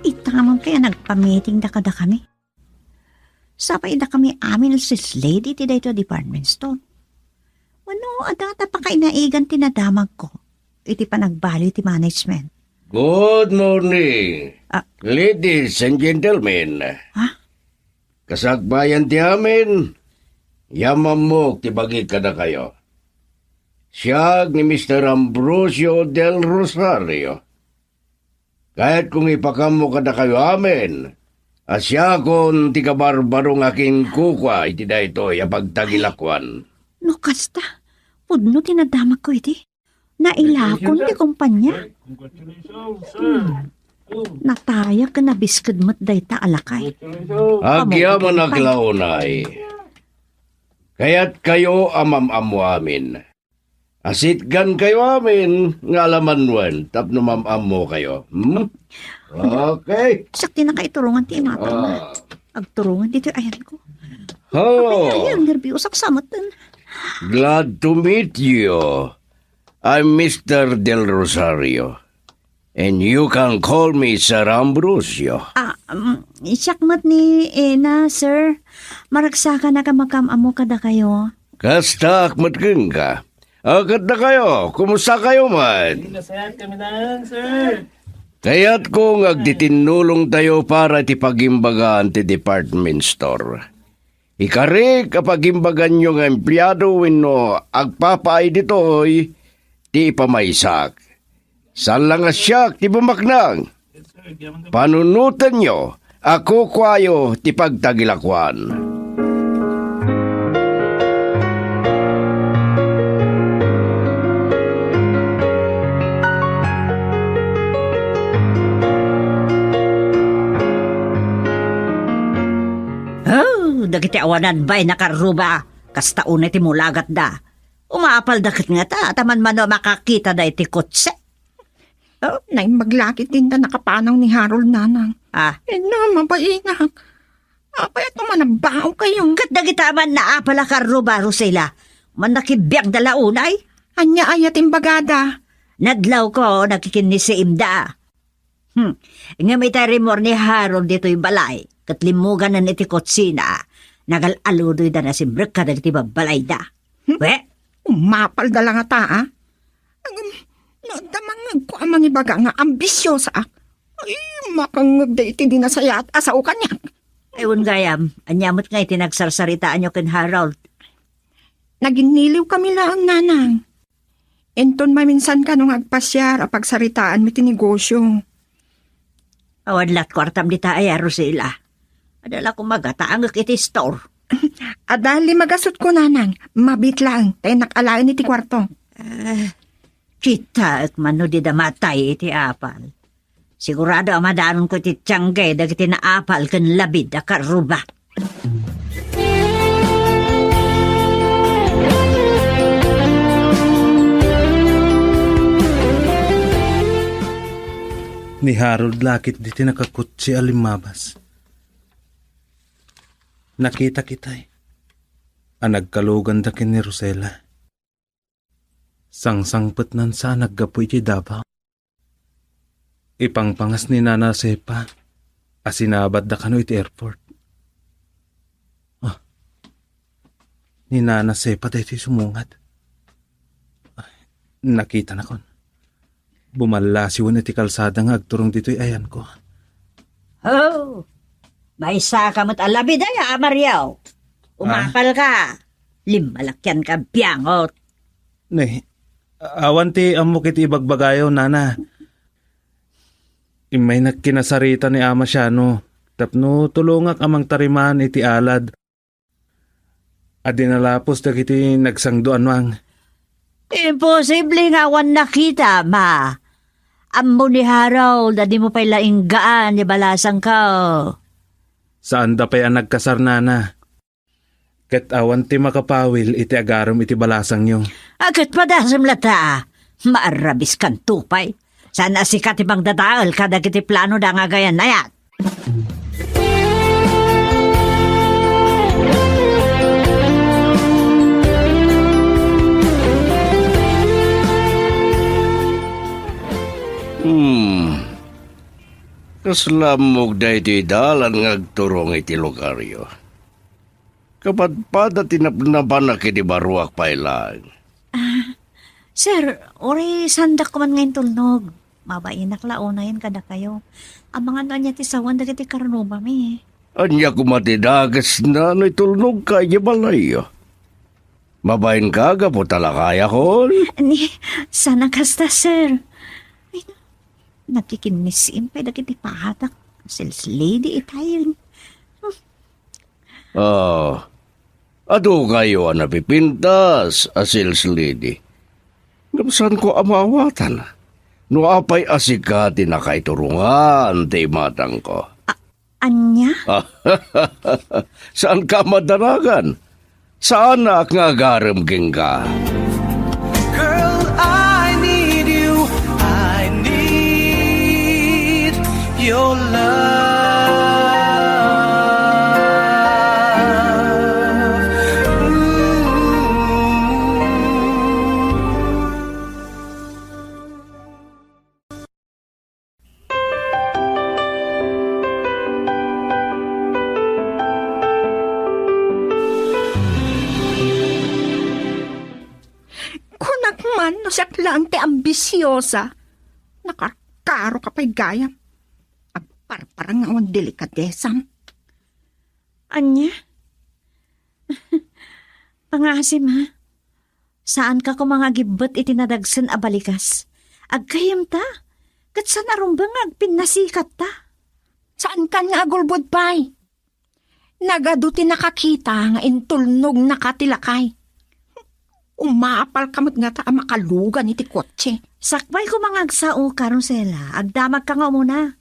Speaker 3: Itamang kaya nagpamiting da kada kami.
Speaker 6: Sabay na kami amin sis lady ti dayto department store. Ano, adata pa kainaigan tinadamag ko. Iti pa nagbali ti management.
Speaker 1: Good morning,
Speaker 6: Ah.
Speaker 1: ladies and gentlemen.
Speaker 6: Ha?
Speaker 1: Kasagbayan ti amin, yaman mo ti bagi kada kayo. Siyag ni Mr. Ambrosio del Rosario. Kahit kung ipakamo kada kayo amin, asya kon ti kabarbarong aking kukwa iti da ito yapagtagilakwan.
Speaker 6: No, kasta. Pudno tinadamag ko iti. Nailakon ti kumpanya. Nataya ka na biskid mo't dayta alakay.
Speaker 1: Agyaman aglaunay. Kaya't kayo amam-amu amin. Asitgan kayo amin, nga alamanwan, tapno mam-amu kayo. Hmm? Okay.
Speaker 6: Sakti na kaiturungan ti imata na.
Speaker 1: Ah.
Speaker 6: Agturungan dito ayan ko.
Speaker 1: Oh,
Speaker 6: Ay, ang nervyos ak samatan.
Speaker 1: glad to meet you. I'm Mr. Del Rosario. And you can call me Sir Ambrosio.
Speaker 6: Isakmat ni Ena, sir. Maragsakan na ka makam-amo kada kayo.
Speaker 1: Kasta akmatkin ka. Agad na kayo. Kumusta kayo man? Kaya't kung agditinulong tayo para ti pagimbagaan ti department store. Ikari kapag imbagan nyo nga empleyado wenno agpapaay ditoy ti ipamaysak. San lang asyak ti bumaknang. Panunutan nyo, ako kwayo ti pagtagilakwan.
Speaker 3: Oh, dagiti awanan ba'y nakaruba. Kasta unay ti mulagat da. Umaapal dakit nga ta, taman man makakita da iti kutse.
Speaker 6: Oh, nay maglakit din na nakapanaw ni Harold nanang.
Speaker 3: Ah,
Speaker 6: Na, mabaingang. Apay ito manabao kayo.
Speaker 3: kat dagita man naapala karuba, Rosela. Man nakibiyag dala unay.
Speaker 6: Anya ayat imbagada.
Speaker 3: Nadlaw ko, nakikinis si Imda. Nga may tarimor ni Harold dito'y balay. Katlimugan na iti kotsina. Nagalaludoy da na si Breka dagiti babalay da. We,
Speaker 6: Umapal da lang ata, ah. Nagdamangag ko ang mga ibaga nga ambisyosa, ah. Ay, makangag da iti dinasaya at asao kanya.
Speaker 3: ewan gayam, anyamot nga itinagsarsaritaan nyo ken Harold.
Speaker 6: Naginiliw kami lang, nanang. Enton maminsan ka nung agpasyar a pagsaritaan mi tinegosyo.
Speaker 3: Awadlat kwartam di tayo, Rosela. Adala ko magataangak iti store.
Speaker 6: Adali magasot ko, nanang. Mabit lang, tayo nakalain iti kwarto.
Speaker 3: Kita at mano di damatay iti apal. Sigurado amadanon ko iti tiyangge dagiti naapal ken labid a karuba.
Speaker 5: Ni Harold lakit di tinakakutsi alimabas. Nakita kita'y. Anagkalugan da kin ni Rosela. Sangsangpet nan sa naggapoy ti Davao. Ipangpangas ni Nana Sepa. Asinabad da kano iti airport. Ni Nana Sepa da iti sumungat. Nakita na kon. Bumalasiwan iti kalsada nga agturong dito'y ayan ko.
Speaker 3: Oh, may saka mo't alabid ay Mariaw. Umapal ka. Limalakyan ka biyangot.
Speaker 5: Ne, awan ti amok iti ibagbagayo, Nana. Imay nagkinasarita ni Ama Siano. Tapno tulungak amang tariman iti alad. Adinalapos dagiti nagsangduan mang.
Speaker 3: Imposible nga wan nakita, ma. Ammo ni Harold, di mo pa'y lainggaan, di balasang ka.
Speaker 5: Saan da pa'y ang nagkasar, Nana? Ket awan ti makapawil iti agarom iti balasang nyo.
Speaker 3: Agad pa dasam lata, maarabis kan tupay. Sana sikat ibang dadaal kada kiti plano da nga gayan na yan.
Speaker 1: Kaslamog da iti dalan ngagturong iti lugaryo. Kapadpada tinapnaban na kini baruak pailang.
Speaker 3: Sir, ori sandak ko man ngayon tulnog. Mabainak laonayan kada kayo. Ang mga nanya ti sawan dagiti karanuma mi.
Speaker 1: Anya kumatidagas na tulnog kaya balay. Mabayin ka po talakaya ko.
Speaker 3: Ni, sana kasta, sir. Ay, nakikinmisim pa dagiti pahatak. Sales lady itayon.
Speaker 1: Ado kayo ang napipintas, sales lady. Saan ko amawatan? No apay asikati na kay turungan, te matang ko.
Speaker 3: Anya?
Speaker 1: Saan ka madaragan? Saan na nga garamging ka?
Speaker 2: Girl, I need you. I need your love.
Speaker 6: Kunak man, no siya lang te ambisyosa. Nakakaro ka pa'y gayam. Agparparang nga ang delikadesam.
Speaker 3: Anya? Pangasim ha? Saan ka ko mga gibot itinadagsan a balikas? Agkayam ta? Kat saan arumbang agpinasikat ta?
Speaker 6: Saan ka nga agulbod pa'y? Nagaduti nakakita nga intulnog nakatilakay. Umapal kamot nga ta makalugan iti kotse.
Speaker 3: Sakbay ko mga agsao, Karusela. Agdamag ka nga muna.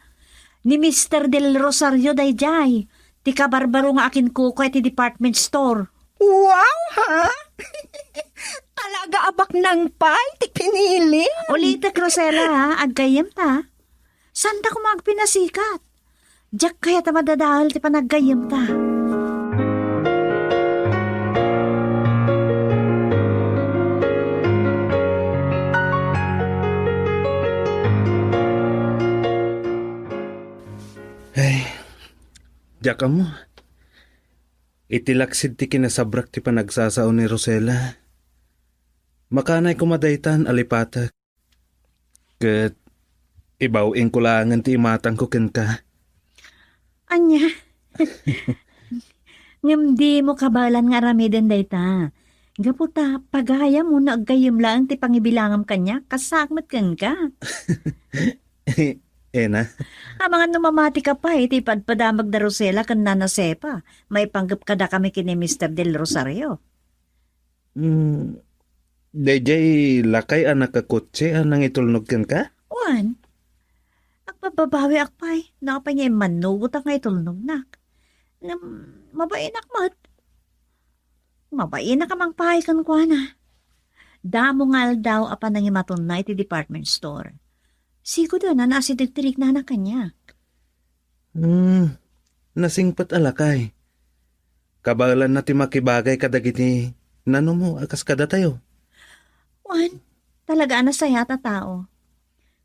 Speaker 3: Ni Mr. Del Rosario dayjay. Ti kabarbaro nga akin kuko ti department store.
Speaker 6: Wow, ha? Talaga abak ng pay, ti pinili.
Speaker 3: Ulita, Rosela ha. Agkayam ta. Saan ta ko magpinasikat? Diyak kaya ta madadahal ti panaggayam ta.
Speaker 5: Diyak mo. Itilaksid ti kinasabrak ti panagsasao ni Rosela. Makanay kumadaytan alipatak. Kat ibawing kulangan ti imatang ko ken ka.
Speaker 3: Anya? Ngamdi mo kabalan nga ramiden dayta. Gaputa, pagaya mo na agkayam lang ti pangibilangam kanya, kasakmat kan ka.
Speaker 5: Na.
Speaker 3: Ang mga numamati ka pa, iti padpadamag na Rosela kan nanasepa. May panggap kada kami kini Mr. Del Rosario.
Speaker 5: Dayjay lakay anak kakotse anang itulnog ken ka?
Speaker 3: Juan, agpababawi akpay, nakapay niya manugot ang itulnog nak. Mabainak mat. Mabainak amang pahay kan kwa na. Damo ngal daw apan nang imaton na iti department store. Sigo doon na nasidigtirig na anak kanya.
Speaker 5: Nasingpat alakay. Kabalan na ti makibagay kadagiti nano mo akas kada tayo.
Speaker 3: Juan, talaga na saya ta tao.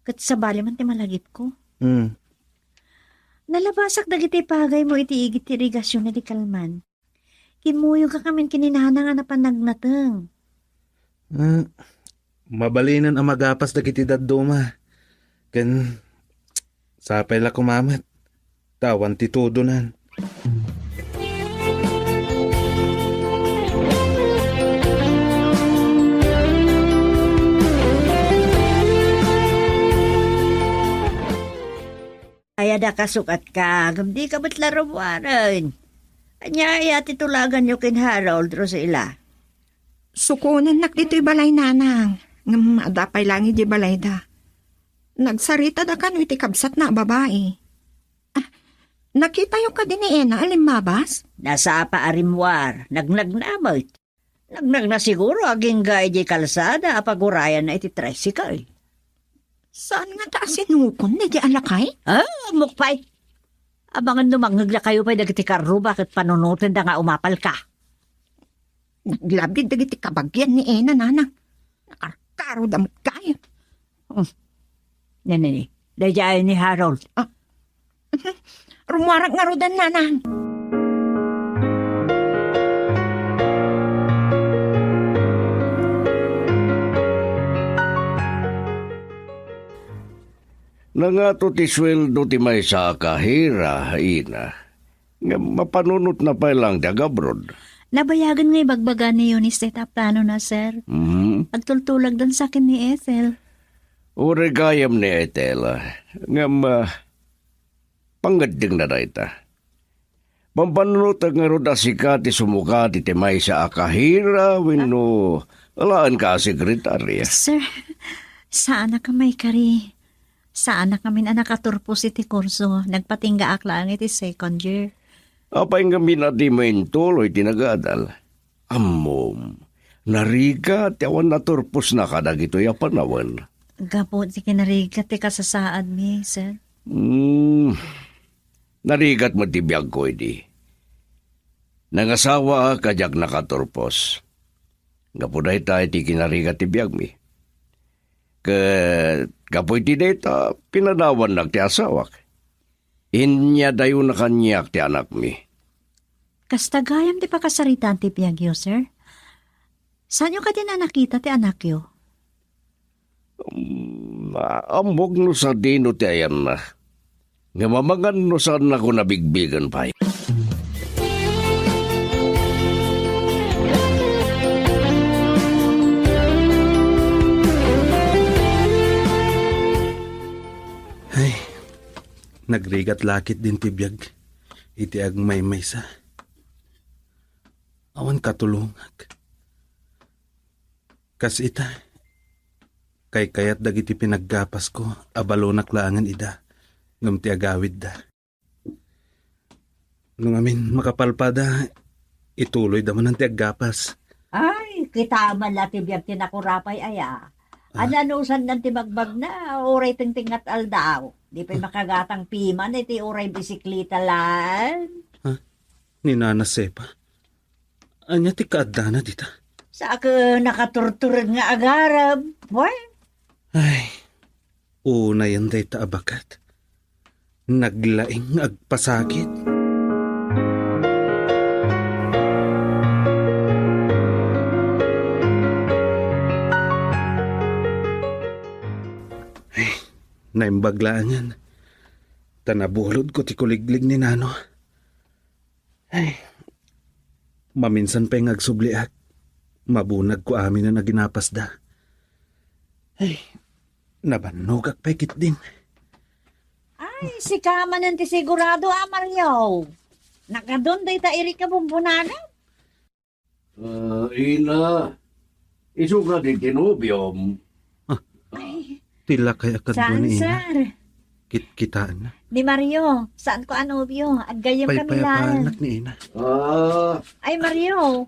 Speaker 3: Kat sabali man ti malagip ko. Nalabasak dagiti pagay mo iti igit irigasyon na di kalman. Kimuyo ka kamin kininana nga na panagnateng.
Speaker 5: Mabalinan ang magapas dagiti dadduma. Ken sapay la kumamat. Tawan ti tudunan.
Speaker 3: Ay, ada kasukat ka. Gamdi ka ba't larawaran? Anya, ay titulagan nyo kin Harold Rosela.
Speaker 6: Sukunan nak dito'y balay nanang. Ngam adapay lang iti balay da. Nagsarita da kano iti kabsat na babae. Nakita yung ka din ni Ena, alimabas?
Speaker 3: Nasa pa arimwar, nagnag na mo't. Nagnag na siguro aging gay di kalsada apagurayan na iti tricycle.
Speaker 6: Saan nga ta sinukon na di alakay?
Speaker 3: Mukpay. Abangan numangag na kayo pa'y dagiti karro bakit panunutin da nga umapal ka.
Speaker 6: Naglabid dagiti kabagyan ni Ena, nanang. Nakarkaro damot kayo.
Speaker 3: Nini, dayayan ni Harold.
Speaker 6: Rumarag nga rodan, nanang.
Speaker 1: Nangato ti sweldo ti may sa kahira, ina. Nga mapanunot na pa lang ti agabrod.
Speaker 3: Nabayagan nga ibagbaga ni Eunice ita plano na, sir. Agtultulag doon sa akin ni Ethel.
Speaker 1: Uri gayam ni Ethel, nga pangading na ita. Pampanunot nga roda sika ti sumuka ti may sa akahira, wino alaan ka sekretarya.
Speaker 3: Sir, saan na kamay kari? Saan na kami na nakaturpos iti kurso? Nagpatingga aklaan iti second year.
Speaker 1: Apay nga minati main tuloy tinagadal. Amom, nariga ti awan naturpos na kadag ito'y apanawan.
Speaker 3: Gapo, di kinarigat ti kasasaad mi, sir.
Speaker 1: Narigat mo ti biyag ko, di. Nangasawa kajak nakaturpos. Gapuday tayo ti kinarigat ti biyag mi. Kapoy ti data, pinadawan lang ti asawak. Inya dayo na kanyak ti anak mi.
Speaker 3: Kastagayam ti pakasaritan ti piyagyo, sir. Saan yung ka din na nakita ti anak yo?
Speaker 1: Ambog no sa dino ti ayan na. Nga mamagan no saan ako nabigbigan pa.
Speaker 5: Ay, nagrigat lakit din tibiyag. Iti agmay sa. Awan katulungag. Kas ita, kay kayat dagiti pinaggapas ko, abalo naklangan ida, ngam ti agawid da. Nung amin makapalpada, ituloy daman ang ti aggapas.
Speaker 3: Ay, kita man lati biyag tinakurapay aya. Ananusan ng timagbag na, oray tingtingat aldaw. Di pa makagatang piman, iti oray bisiklita lan.
Speaker 5: Ni Nana Sepa. Anya ti kaadana dita.
Speaker 3: Sa ako nakaturturag nga agarab. Boy,
Speaker 5: Ay, una yan day taabakat. Naglaing agpasakit. Ay, naimbaglaan yan. Tanabulod ko ti kuliglig ni Nano. Ay, maminsan pa yung agsubliak. Mabunag ko amin na naginapasda. Ay, nabanugak pekit din.
Speaker 3: ay, si Kamanan ti sigurado amaryaw. Nakadon day ta iri ka bumbunana.
Speaker 1: Ina, isuga di tinubyom.
Speaker 5: Tila kaya kadwa
Speaker 3: Saan,
Speaker 5: ni Ina.
Speaker 3: sir?
Speaker 5: Kitaan na.
Speaker 3: Ni Mario, saan ko anobyo? At gayam kami
Speaker 5: Paypayapanak
Speaker 3: lan.
Speaker 5: ni Ina.
Speaker 3: Ay, Mario,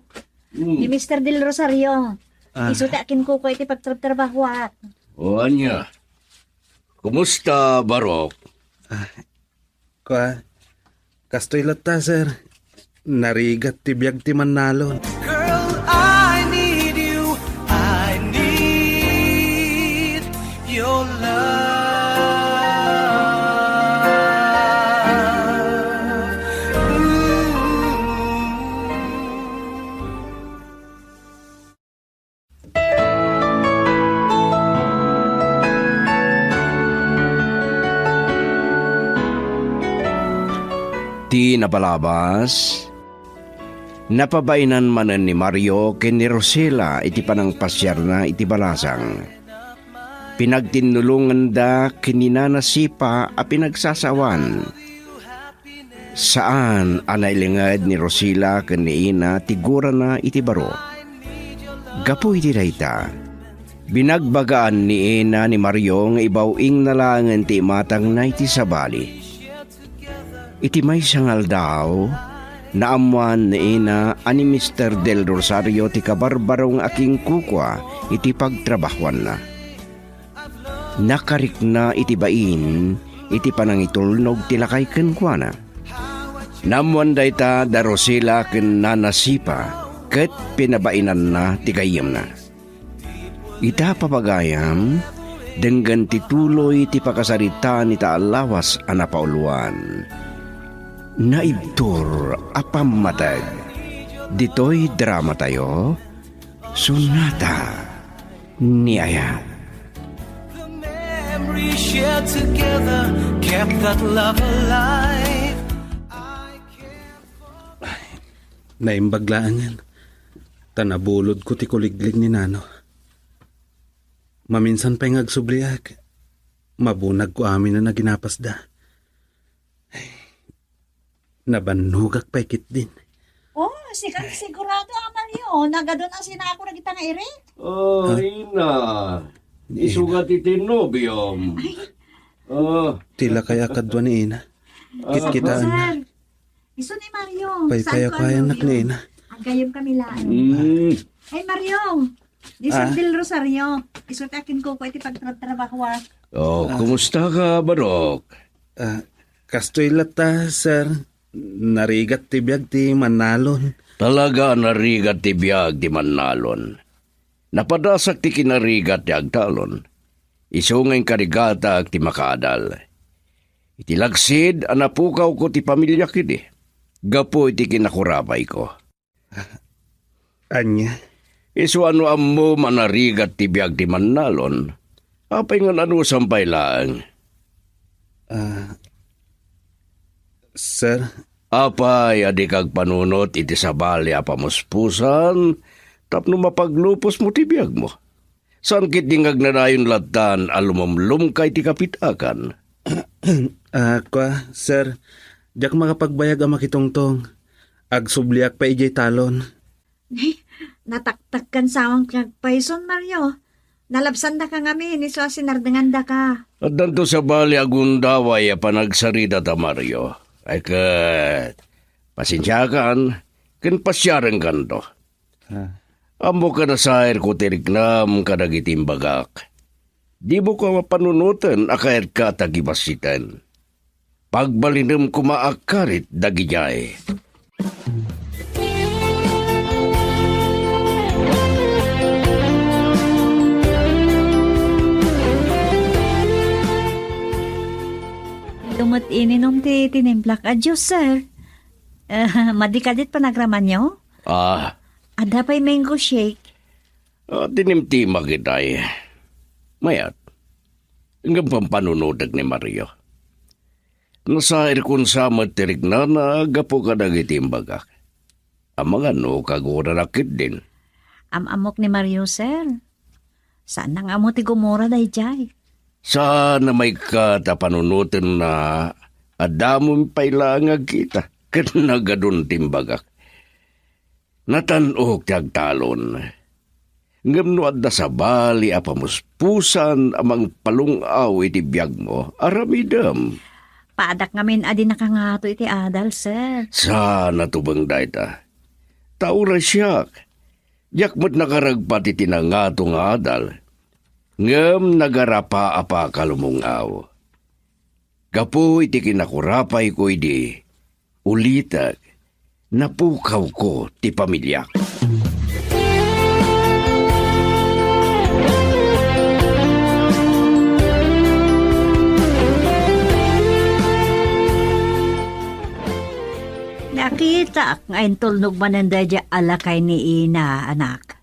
Speaker 3: ni Mr. Del Rosario.
Speaker 5: Ah,
Speaker 3: Isutakin ko iti pagtrabahuat.
Speaker 1: O anya, kumusta, Barok?
Speaker 5: kastoy lata, sir. Narigat ti biyag ti Manalon.
Speaker 2: Girl, I need you. I need your love.
Speaker 1: Di napalabas, napabainan manen ni Mario ken ni Rosela iti panang pasyar na iti balasang. Pinagtinulungan da kininana Sipa a pinagsasawan. Saan anailingad ni Rosela ken ni Ina tigura na iti baro. Gapu iti dayta. Binagbagaan ni Ina ni Mario nga ibawing nalangan ti matang na iti sabali. Iti may sangal daw, naamuan ni Ina ani Mr. Del Rosario ti kabarbarong aking kukwa iti pagtrabahuan na. Nakarik na iti bain, iti panangitulnog tilakay kenkwana. Namuan dayta da Rosela ken Nana Sipa, ket pinabainan na ti gayem na. Ita papagayam, denggan tituloy ti pakasarita ni taalawas anapauluan. Naibtur apamatag. Dito'y drama tayo, Sonata ni Aya.
Speaker 2: The memories shared together kept that love alive.
Speaker 5: Naimbaglaan yan. Tanabulod ko ti kuliglig ni Nano. Maminsan pa'y ngagsubliag. Mabunag ko amin na naginapas da. Ay, nabanhugak pa'y kit din.
Speaker 3: Oh, sigurado aman yun. Nagadon ang sinako na kita nga iri.
Speaker 1: Oh, Ina. Isugat iti nobyom. Oh,
Speaker 5: Tila kaya kadwa ni Ina. Kit-kitaan na.
Speaker 3: Sir, iso ni Mario.
Speaker 5: Pa'y kaya anak ni Ina.
Speaker 3: Ang gayom kami laan. Hey Mario, di Del Rosario. Iso takin ko iti pagtrabaho.
Speaker 1: Oh, kumusta ka, Barok?
Speaker 5: Kastoy lata, sir. Narigat ti biyag ti Manalon.
Speaker 1: Talaga narigat ti biyag ti Manalon. Napadasak ti kinarigat ti Agtalon. Isungay karigata ti makaadal. Iti lagsid, anapukaw ko ti pamilya kiti. Gapo iti kinakurabay ko.
Speaker 5: Anya?
Speaker 1: Isu ano ammo manarigat ti biyag ti Manalon. Apay nga ano sampay lang.
Speaker 5: Sir,
Speaker 1: Apay adi kag panunot iti sabali apamuspusan tapno mapaglupos mo ti biyag mo. San kit dingag na dayon latan alumumlum kay ti kapitakan.
Speaker 5: sir, jak makapagbayag ang makitongtong. Agsubliak pa ijay talon.
Speaker 3: Nataktak kan sawang kagpaison Mario. Nalabsan da ka ngami, ni so sinardengan da ka.
Speaker 1: At danto sa bali agundaway a panagsarita ta Mario. Ay kat, pasensyakan, ken pasyaran kanto. Amo ka na sa air ko tirignam kadagitimbagak. Di mo ko mapanunutan akayat ka tagibasitan. Pagbalinam kumaakarit dagijay.
Speaker 3: Tumot ininom ti tinimplak. Adyo, sir. Madikadit pa nagraman nyo? Ada pa'y mango shake.
Speaker 1: Tinimtima kitay. Mayat, hanggang pampanunudag ni Mario. Nasair kun sama tirigna na gapo ka dagitimbagak. Ang mga no kagura rakit din.
Speaker 3: Amok ni Mario, sir. Saan nang amo ti gumura day jay?
Speaker 1: Sana may katapanunutin na adamon pailangag kita. Kanagadun timbagak. Natanog tiyagtalon. Ngam no adda sa bali apamuspusan amang palungaw iti biyag mo. Aramidam.
Speaker 3: Paadak ngamin adi nakangato iti adal, sir.
Speaker 1: Sana tubang dayta. Taura siyak. Yakmat nakaragpat iti nangato nga adal. Ngam nagarapa apa kalumungaw. Gapo iti kinakurapay ko iti ulitag. Napukaw ko ti pamilya.
Speaker 3: Nakita ngayon tulnog mananda dya alakay ni Ina, anak.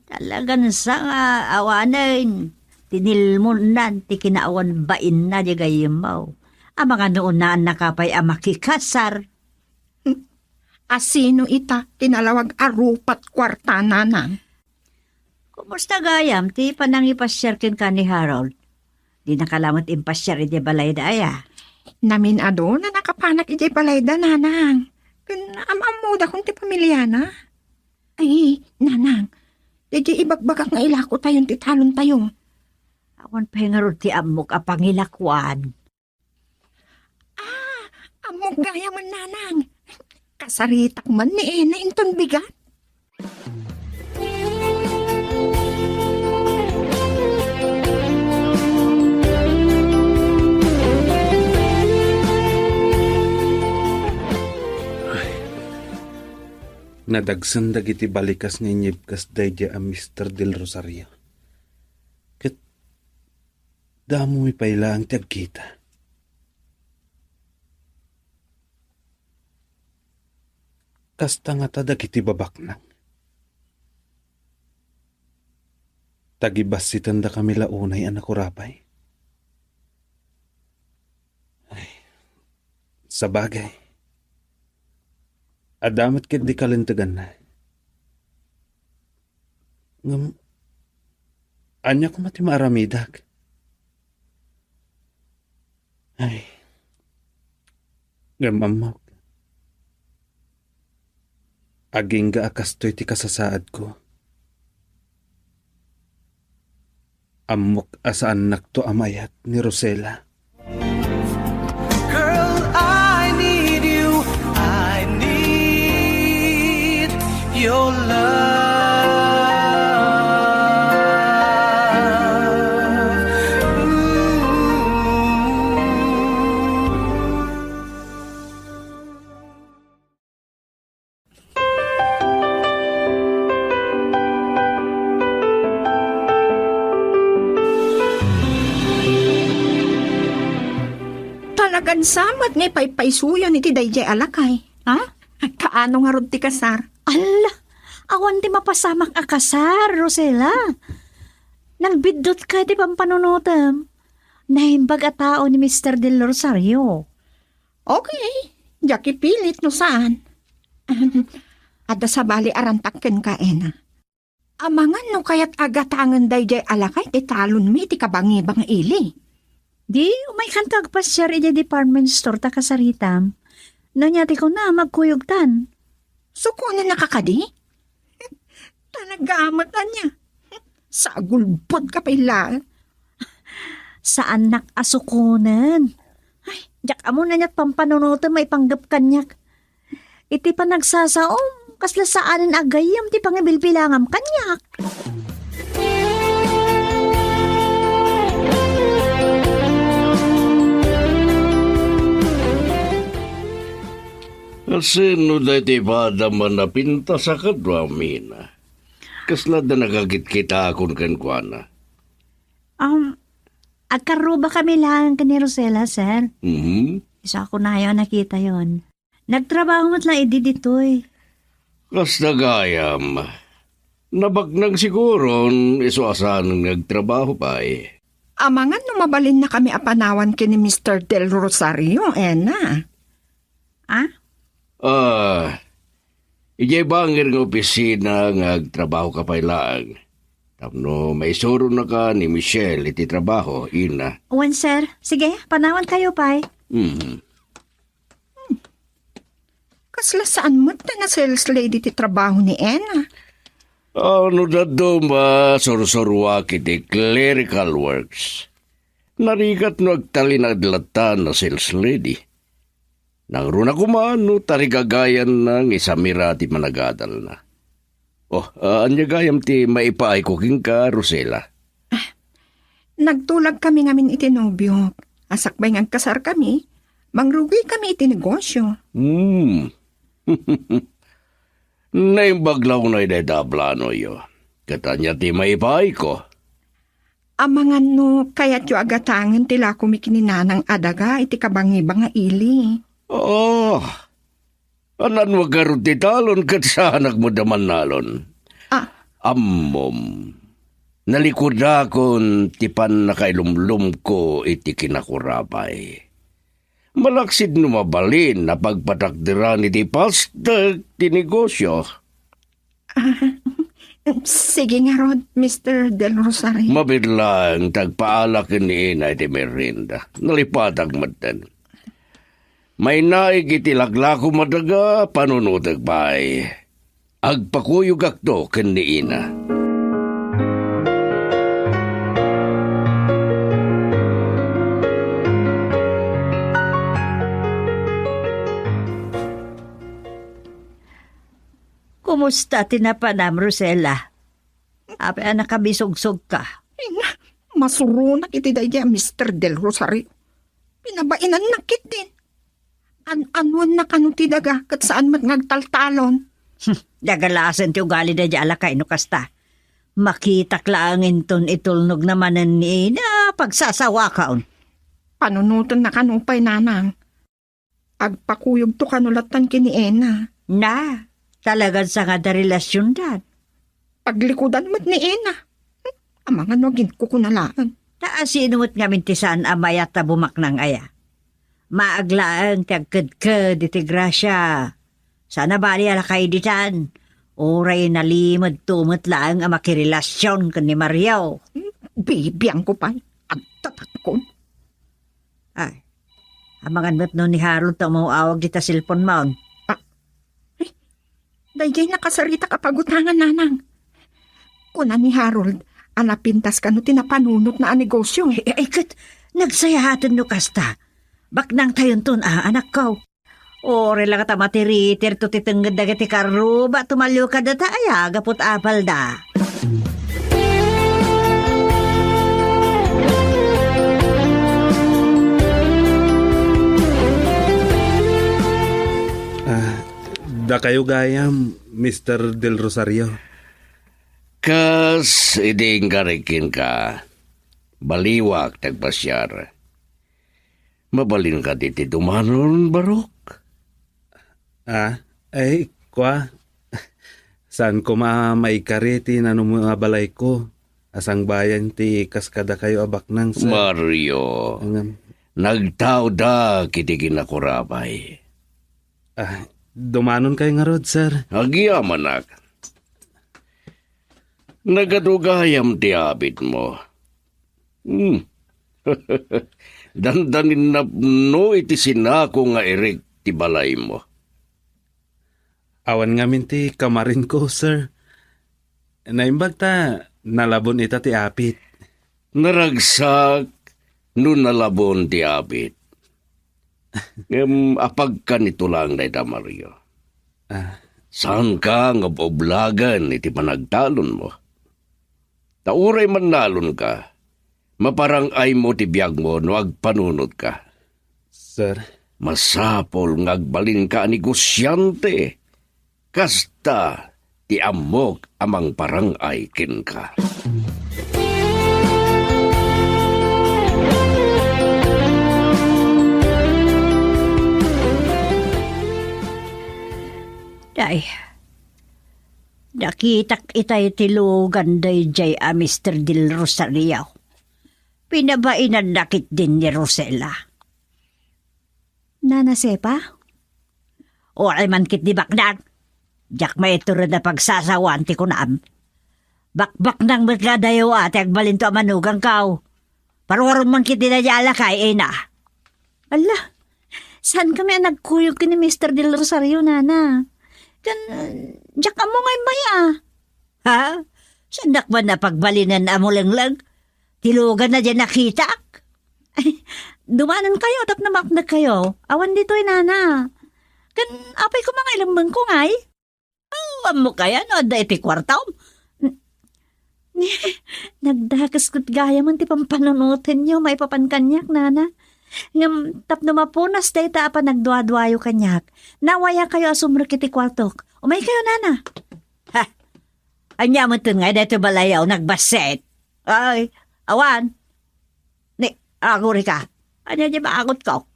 Speaker 3: Talagang sa nga awanan, tinilmunan, ti kinaawan bain na di gayimaw. Ang mga noon na nakapay ang makikasar.
Speaker 6: Asino ita, tinalawag arupat kwarta nanang.
Speaker 3: Kumusta gayam, ti panangipasyar kin ka ni Harold? Di nakalamat impasyar iti balay daya.
Speaker 6: Namin ado na nakapanak iti balayda nanang. Amamuda kong ti pamilyana. Ay, nanang, di ibagbagak nga ilako tayon ti talon tayo.
Speaker 3: Awan pengarod ti amok a pangilakwan.
Speaker 6: Amok gaya man nanang. Kasaritak man ni Ena inton bigat.
Speaker 5: Nadagsan dagiti balikas nga inyibkas daydi a Mr. Del Rosario. Ket damo mi payla ang tiyagkita. Kasta nga ta dagiti babaknang. Tagibas si tanda kami launay anak kurapay. Sa bagay. Adamat kit di kalintagan na. Ngam, anya ko mati maaramidag. Ay, ngamamok. Aging ga akastoy ti kasasaad ko. Amok asaan nakto amayat ni Rosela.
Speaker 2: Girl, I need you. I need your love.
Speaker 6: Talagan samat nga paypaysuyo ni ti dayjay alakay.
Speaker 3: Ha?
Speaker 6: Kaano nga rod ti kasar?
Speaker 3: Ala, awan di mapasamak akasar, Rosela. Nagbidot ka di pampanunutam. Nahimbag a tao ni Mr. Del Rosario.
Speaker 6: Okay, jaki pilit no saan. Ada sa bali arantakken ka, Ena. Amangan no kayat agatangan dayjay alakay ti talon mi ti kabangi-bang ili.
Speaker 3: Di, umay kantag pa siya rin department store ta kasaritam. Nanyati ko na magkuyugtan.
Speaker 6: So kung na nakakadi? Talaga amatan niya. Sa gulbod ka pa ila.
Speaker 3: Saan nakasukunan? Ay, jak amo na niya't pampanunutan may panggap kanyak. Iti pa nagsasaom, kasla saanan agayam ti pangibilbilangam kanyak.
Speaker 1: Sino dati ba daman na pinta sa kadwa, Mina? Kasla da nagagit kita akon kankwana.
Speaker 3: Agkaruba kami lang ka ni Rosela, sir. Isa ko na yun nakita yon. Nagtrabaho mo't lang idi ditoy.
Speaker 1: Kas nagayam. Nabagnag siguro, iso asan nagtrabaho pa eh.
Speaker 6: Amangan no mabalin na kami apanawan kini Mr. Del Rosario, Ena.
Speaker 1: Ijay bangir ng opisina ngagtrabaho ka pa ilang. Tapno may suro na ka ni Michelle iti trabaho, ina.
Speaker 3: Wan, sir. Sige, panawan kayo, pay.
Speaker 6: Kasla saan mo na sales lady ti trabaho ni Ena?
Speaker 1: Ano da ba soro-sorwa kiti clerical works. Narigat no agtalin adlatan na sales lady. Nang runa kumano tarigagayan ng isamira ti managadal na. Anya gayam ti maipaay ko king ka, Rosela.
Speaker 6: Nagtulag kami ngamin iti nobyo. Asakbay nga kasar kami, mangrugi kami iti negosyo.
Speaker 1: Naimbaglaw na idadablano yo. Katanya ti maipaay ko.
Speaker 6: Amangan no, kayat yo agatangan tila kumikininanang adaga iti kabangi-banga ili.
Speaker 1: Anan wag karot ti talon kat sa anak mo daman nalon. Ammom. Nalikod akon tipan nakailumlum ko iti kinakurapay. Malaksid numabalin na pagpatakdiran iti pastag ti negosyo.
Speaker 6: Sige nga rod, Mr. Del Rosario.
Speaker 1: Mabidlang tagpaalak ni ina iti merinda. Nalipatag matan. May naig iti laglako madaga panunutag pa'y. Agpakuyog akto ken ni ina.
Speaker 3: Kumusta tinapanam, Rosela? Ape nakabisugsog ka.
Speaker 6: Masurunak iti daya, Mr. Del Rosario. Pinabainan nakit din. Anuan na kanuti daga kat saan mat ngagtaltalon.
Speaker 3: Dagalasan ti ugali da di alakay no kasta. Makitak laangin ton itulnog naman ni ina pagsasawa kaon.
Speaker 6: Panunutan na kanupay nanang. Agpakuyog to kanulatan kini Ena.
Speaker 3: Na, talagang sa nga da relasyon dad.
Speaker 6: Paglikudan mo't ni Ena. Amangan wagin ko kunalaan.
Speaker 3: Taas inumot nga minti saan amay at bumak ng aya. Maaglaan tagkad-kad iti grasya. Sana bali ala kay ditan. Oray nalimod tumot lang ang makirelasyon kan ni Mario.
Speaker 6: Bibiyang ko pa. Agtatakon.
Speaker 3: Ay, amangan mo't no ni Harold tumawag dita cellphone mo.
Speaker 6: Dayjay nakasarita ka pagutangan, nanang. Kuna ni Harold, anapintas ka no tinapanunot na ang negosyo.
Speaker 3: Ay, kat, nagsayahatan no kasta. Baknang tayon ton, anak ko. Ore lang ka matiriter to titenged dagati karuba tumalyo ka data ay agapot apal da.
Speaker 5: Da kayo gayam, Mr. Del Rosario.
Speaker 1: Kas, iding karikin ka. Baliwak tagpasyar. Mabalin ka diti dumanon, Barok.
Speaker 5: Ay, kwa. Saan ko maikariti na mga balay ko? Asang bayan ti kaskada kayo abak nang sa...
Speaker 1: Mario, nagtao da kiti kinakurabay.
Speaker 5: Dumanon kayo nga rod, sir.
Speaker 1: Agyaman nagadugayam ti abit mo. Dandanin na no iti sinako nga erik ti balay mo.
Speaker 5: Awan nga minti kamarin ko, sir. Naimbag ta, nalabon ita ti apit.
Speaker 1: Naragsak no nalabon ti abit. Apag ka nito lang na ita, Mario. Saan ka nga oblagan iti panagtalon mo? Tauray man nalon ka, maparang ay mo ti biyag mo no agpanunod ka.
Speaker 5: Sir,
Speaker 1: Masapol ngagbalin ka negosyante. Kasta ti amok amang parangay ken ka.
Speaker 3: Day, nakitak itay tilugan day jay a Mr. Del Rosario. Pinabainan nakit din ni Rosella. Nana Sepa? O ay man kit di baknang. Jak may ituro na pagsasawan ti kunam. Bakbak nang magkadayo ate agbalinto a manugang kao. Parwaron man kit dinayala kay na. Ala, saan kami nagkuyog ni Mr. Del Rosario, Nana? Kan, jak mo ngay maya. Ha? Sandak ba na pagbalinan amo langlag? Tilugan na dyan nakitak? Ay, dumanan kayo, tap na makna kayo. Awan dito'y nana. Kan, apay ko mga ilang ko ngay. Awan mo kaya, no? Da iti kwartaw. Nagdakas ko't gaya man ti pampanunutin nyo, may papankanyak, nana. Ngam tap na mapunas day ta pa nagduwa-duwayo kanyak. Nawaya kayo asumro kiti kwartok. Umay kayo, nana. Ha? Anya mo ito nga, dito balayaw, nagbaset. Ay, awan. Ni, aguri ka. Anya di ba agot ko?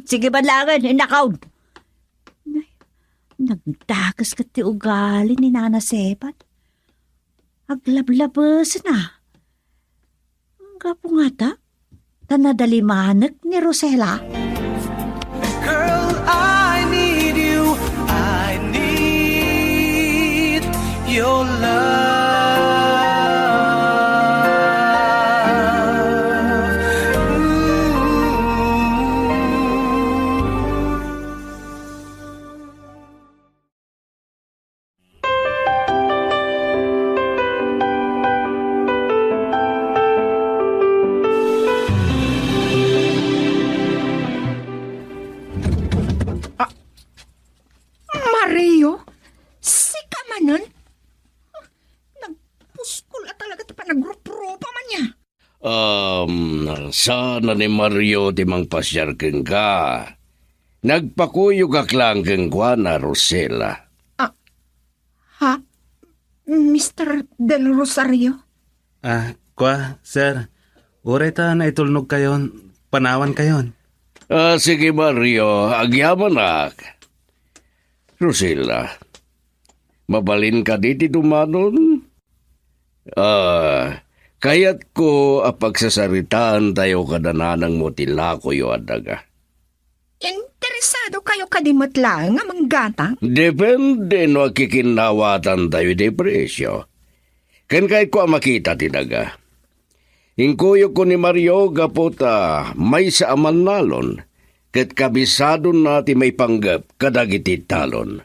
Speaker 3: Sige ba langan, inakaw. Nagdakas ka ti ugali ni Nana Sepat. Aglablabas na. Ang gapo nga ta, tanadalimanak ni Rosella.
Speaker 2: Girl, I need you. I need your love.
Speaker 6: Mario, si Kamanon? Nagpuskol at talaga pa nagrup-rupa man niya.
Speaker 1: Sana ni Mario di mang pasyar keng ka. Nagpakuyo ka lang keng kwa na Rosella.
Speaker 6: Ha? Mr. Del Rosario?
Speaker 5: Kwa, sir. Uray ta na itulnog kayon, panawan kayon.
Speaker 1: Sige Mario, agyaman ak. Rosella, mabalin ka diti dumanon? Kaya't ko apagsasaritaan tayo kadananang mo tilakoy o adaga.
Speaker 6: Interesado kayo kadimot lang nga manggata?
Speaker 1: Depende no kikinawatan tayo di presyo. Kan kahit ko makita tinaga. Ingkuyo ko ni Mario gapota may sa aman nalon. Kat kabisado nati may panggap kadagiti talon.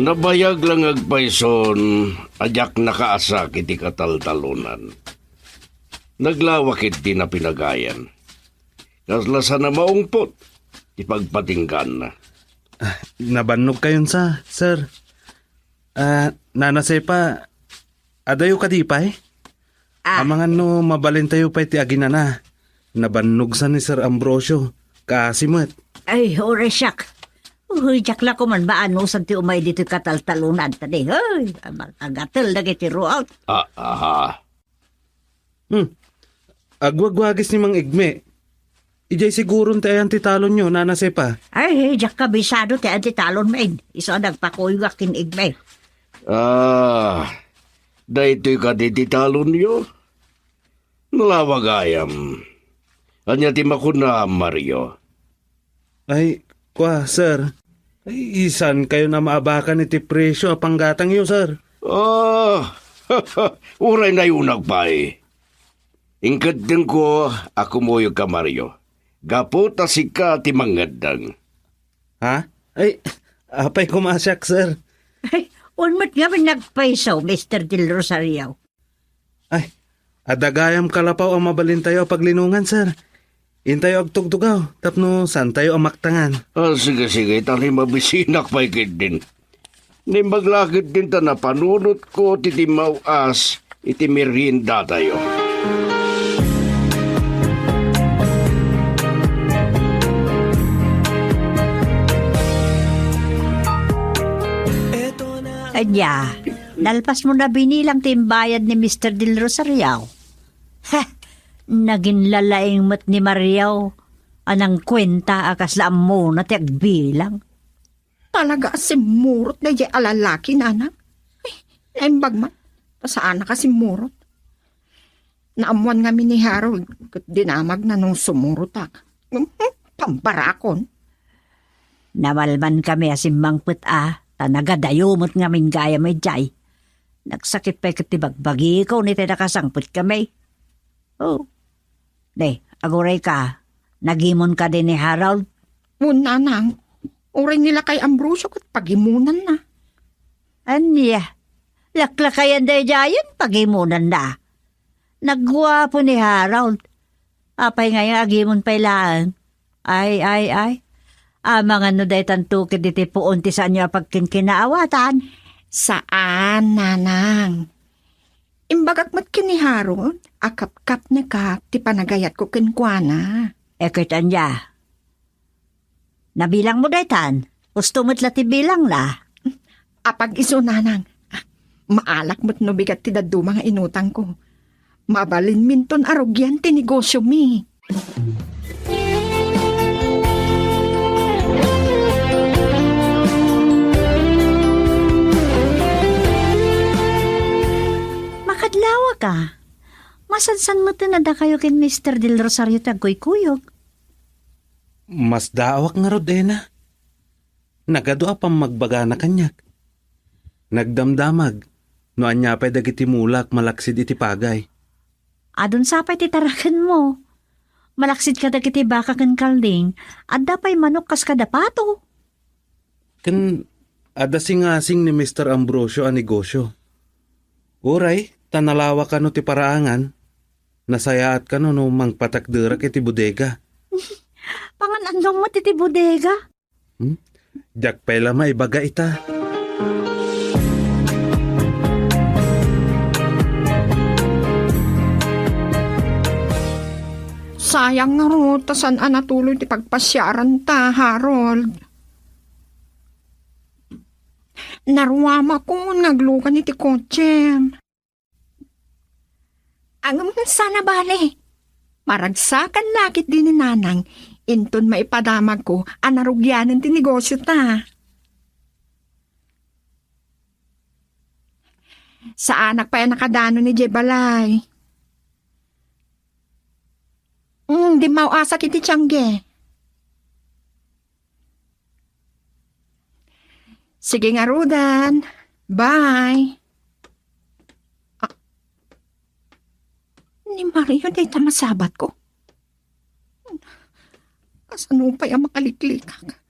Speaker 1: Nabayag lang agpayson, ajak nakaasak iti kataltalunan. Naglawak iti na pinagayan. Kaslasa na maungpot, ipagpatinggan na.
Speaker 5: Nabannog kayon sa, sir. Nanasay pa, adayo ka di pa eh? Amangan no mabalin tayo pa iti agina na. Nabannog sa ni Sir Ambrosio, kasimot.
Speaker 3: Ay, ore siyak. Uy, jakla ko man ba ano sa ti umay dito kataltalunan tadi. Ay, agatel na kiti root.
Speaker 1: Aha.
Speaker 5: Agwagwagis ni Mang Igme. Ijay siguro tayo ang titalon nyo, nanasay pa.
Speaker 3: Ay, jak kabisado ti anti talon main. Iso nagpakuywa kinigme.
Speaker 1: Dahito'y kadititalon nyo. Nalawagayam. Anya ti makuna, Mario.
Speaker 5: Ay, kwa, sir. Ay, isan kayo na maabakan iti presyo apanggatang yo, sir.
Speaker 1: Uray na yunag pa eh. Ingkad din ko, ako mo yung ka, Mario. Gaputa si ka ti mangadang.
Speaker 5: Ha? Ay, apay kumasyak, sir.
Speaker 3: Ay, unmat nga man nagpaisaw, Mr. Del Rosario.
Speaker 5: Ay, adagayam kalapaw ang mabalin tayo paglinungan, sir. Intayo agtugtugaw, tapno saan tayo ang maktangan.
Speaker 1: Sige, tali mabisinak pa ikit din. Ni maglakit din ta na panunot ko titi mawas iti merienda tayo.
Speaker 3: Anya, nalpas mo na binilang timbayad ni Mr. Del Rosario. Ha! Naging lalaing mat ni Mario. Anang kwenta akaslaan mo na tiagbilang.
Speaker 6: Talaga asimurot na di alalaki na anak. Ay, naimbag man. Pasaan na kasi murot. Naamuan nga ni Harold. Kat dinamag na nung sumurotak. Pambarakon.
Speaker 3: Namalman kami asimbang put Tanagadayumot nga min gaya may jay. Nagsakit pa katibagbagi ko ni nakasangput kami. Oh. De, aguray ka. Nagimon ka din ni Harold.
Speaker 6: Muna nang. Uray nila kay Ambrosio kat pagimunan na.
Speaker 3: Anya, laklakayan day jayan pagimunan na. Nagwapo ni Harold. Apay nga agimon pailaan. Ay. Mga no day tantukid iti puunti sa inyo pagkinkinaawatan.
Speaker 6: Saan, nanang? Imbagak mat kiniharon, akap-kap na kap, ti panagayat ko kinkwana.
Speaker 3: Ekit anya. Nabilang mo daytan. Gusto mo't lati bilang la.
Speaker 6: Apag iso, nanang. Maalak mo't no bigat ti dadu mga inutang ko. Mabalin minton arogyan ti negosyo mi.
Speaker 3: Makadlawa ka. Masansan mo tinada kayo kin Mr. Del Rosario tagkuy-kuyog.
Speaker 5: Mas daawak nga rodena. Nagadua pang magbaga na kanyak. Nagdamdamag. No anya pa'y dagiti mulak malaksid iti pagay.
Speaker 3: Adon sapay titarakan mo. Malaksid ka dagiti baka ken kalding. Adda pa'y manok kas kadapato.
Speaker 5: Kan adasing-asing ni Mr. Ambrosio ang negosyo. Uray, tanalawa ka no ti paraangan. Nasayaat ka no mangpatakderak iti bodega.
Speaker 3: Panganandong mo titi bodega.
Speaker 5: Diyak pala maibaga ita.
Speaker 6: Sayang nga ro, tasan natuloy ti pagpasyaran ta, Harold. Naruwama ko naglukan iti kotse. Ang sana bale. Maragsakan lakit din ni nanang, inton maipadamag ko, anarugyanan ti negosyo ta. Sa anak pa yan nakadano ni Jebalay. Di mauasa kiti tiyangge. Sige nga, Rudan. Bye. Ni Mario, day tamasabat ko. Kasano pa yung makaliklikak?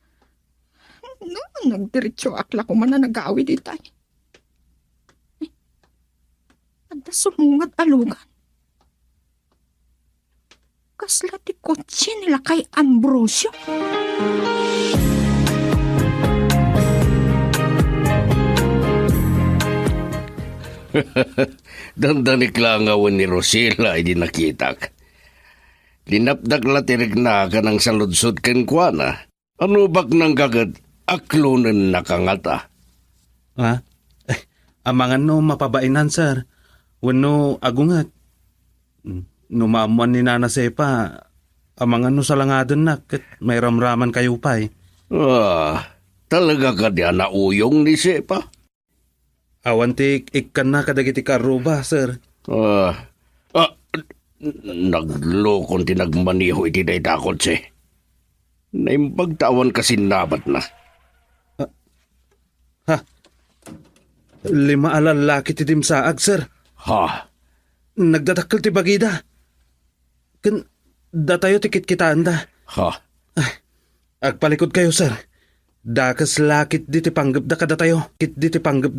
Speaker 6: Nagdiretso akla ko man na nag-aawit itay. Anda sumungat alugan. Kasla ti kotse nila kay Ambrosio.
Speaker 1: Dandanik lang awan ni Rosila ay di nakitak. Linapdak latirig na ka ng saludsod ken kuana. Ano bak nang kagad aklunan nakangata?
Speaker 5: Ha? Amangan no mapabainan, sir. Wano agungat. Numamuan ni Nana Sepa, amangan no salangadon na, kat may ramraman kayo pa eh.
Speaker 1: Talaga ka di nauyong ni Sepa?
Speaker 5: Awantik ikkan na kadagiti karuba, sir.
Speaker 1: Naglokon tinagmaniho iti day dakot si. Naimpagtawan kasi nabat na.
Speaker 5: Ha? 5 alalaki ti dimsaag, sir.
Speaker 1: Ha?
Speaker 5: Nagdadakkel ti bagida. Kan datayo tikit kitaan da.
Speaker 1: Ha?
Speaker 5: Agpalikod kayo, sir. Dakas lakit di ti panggap da kada tayo. Kit di ti panggap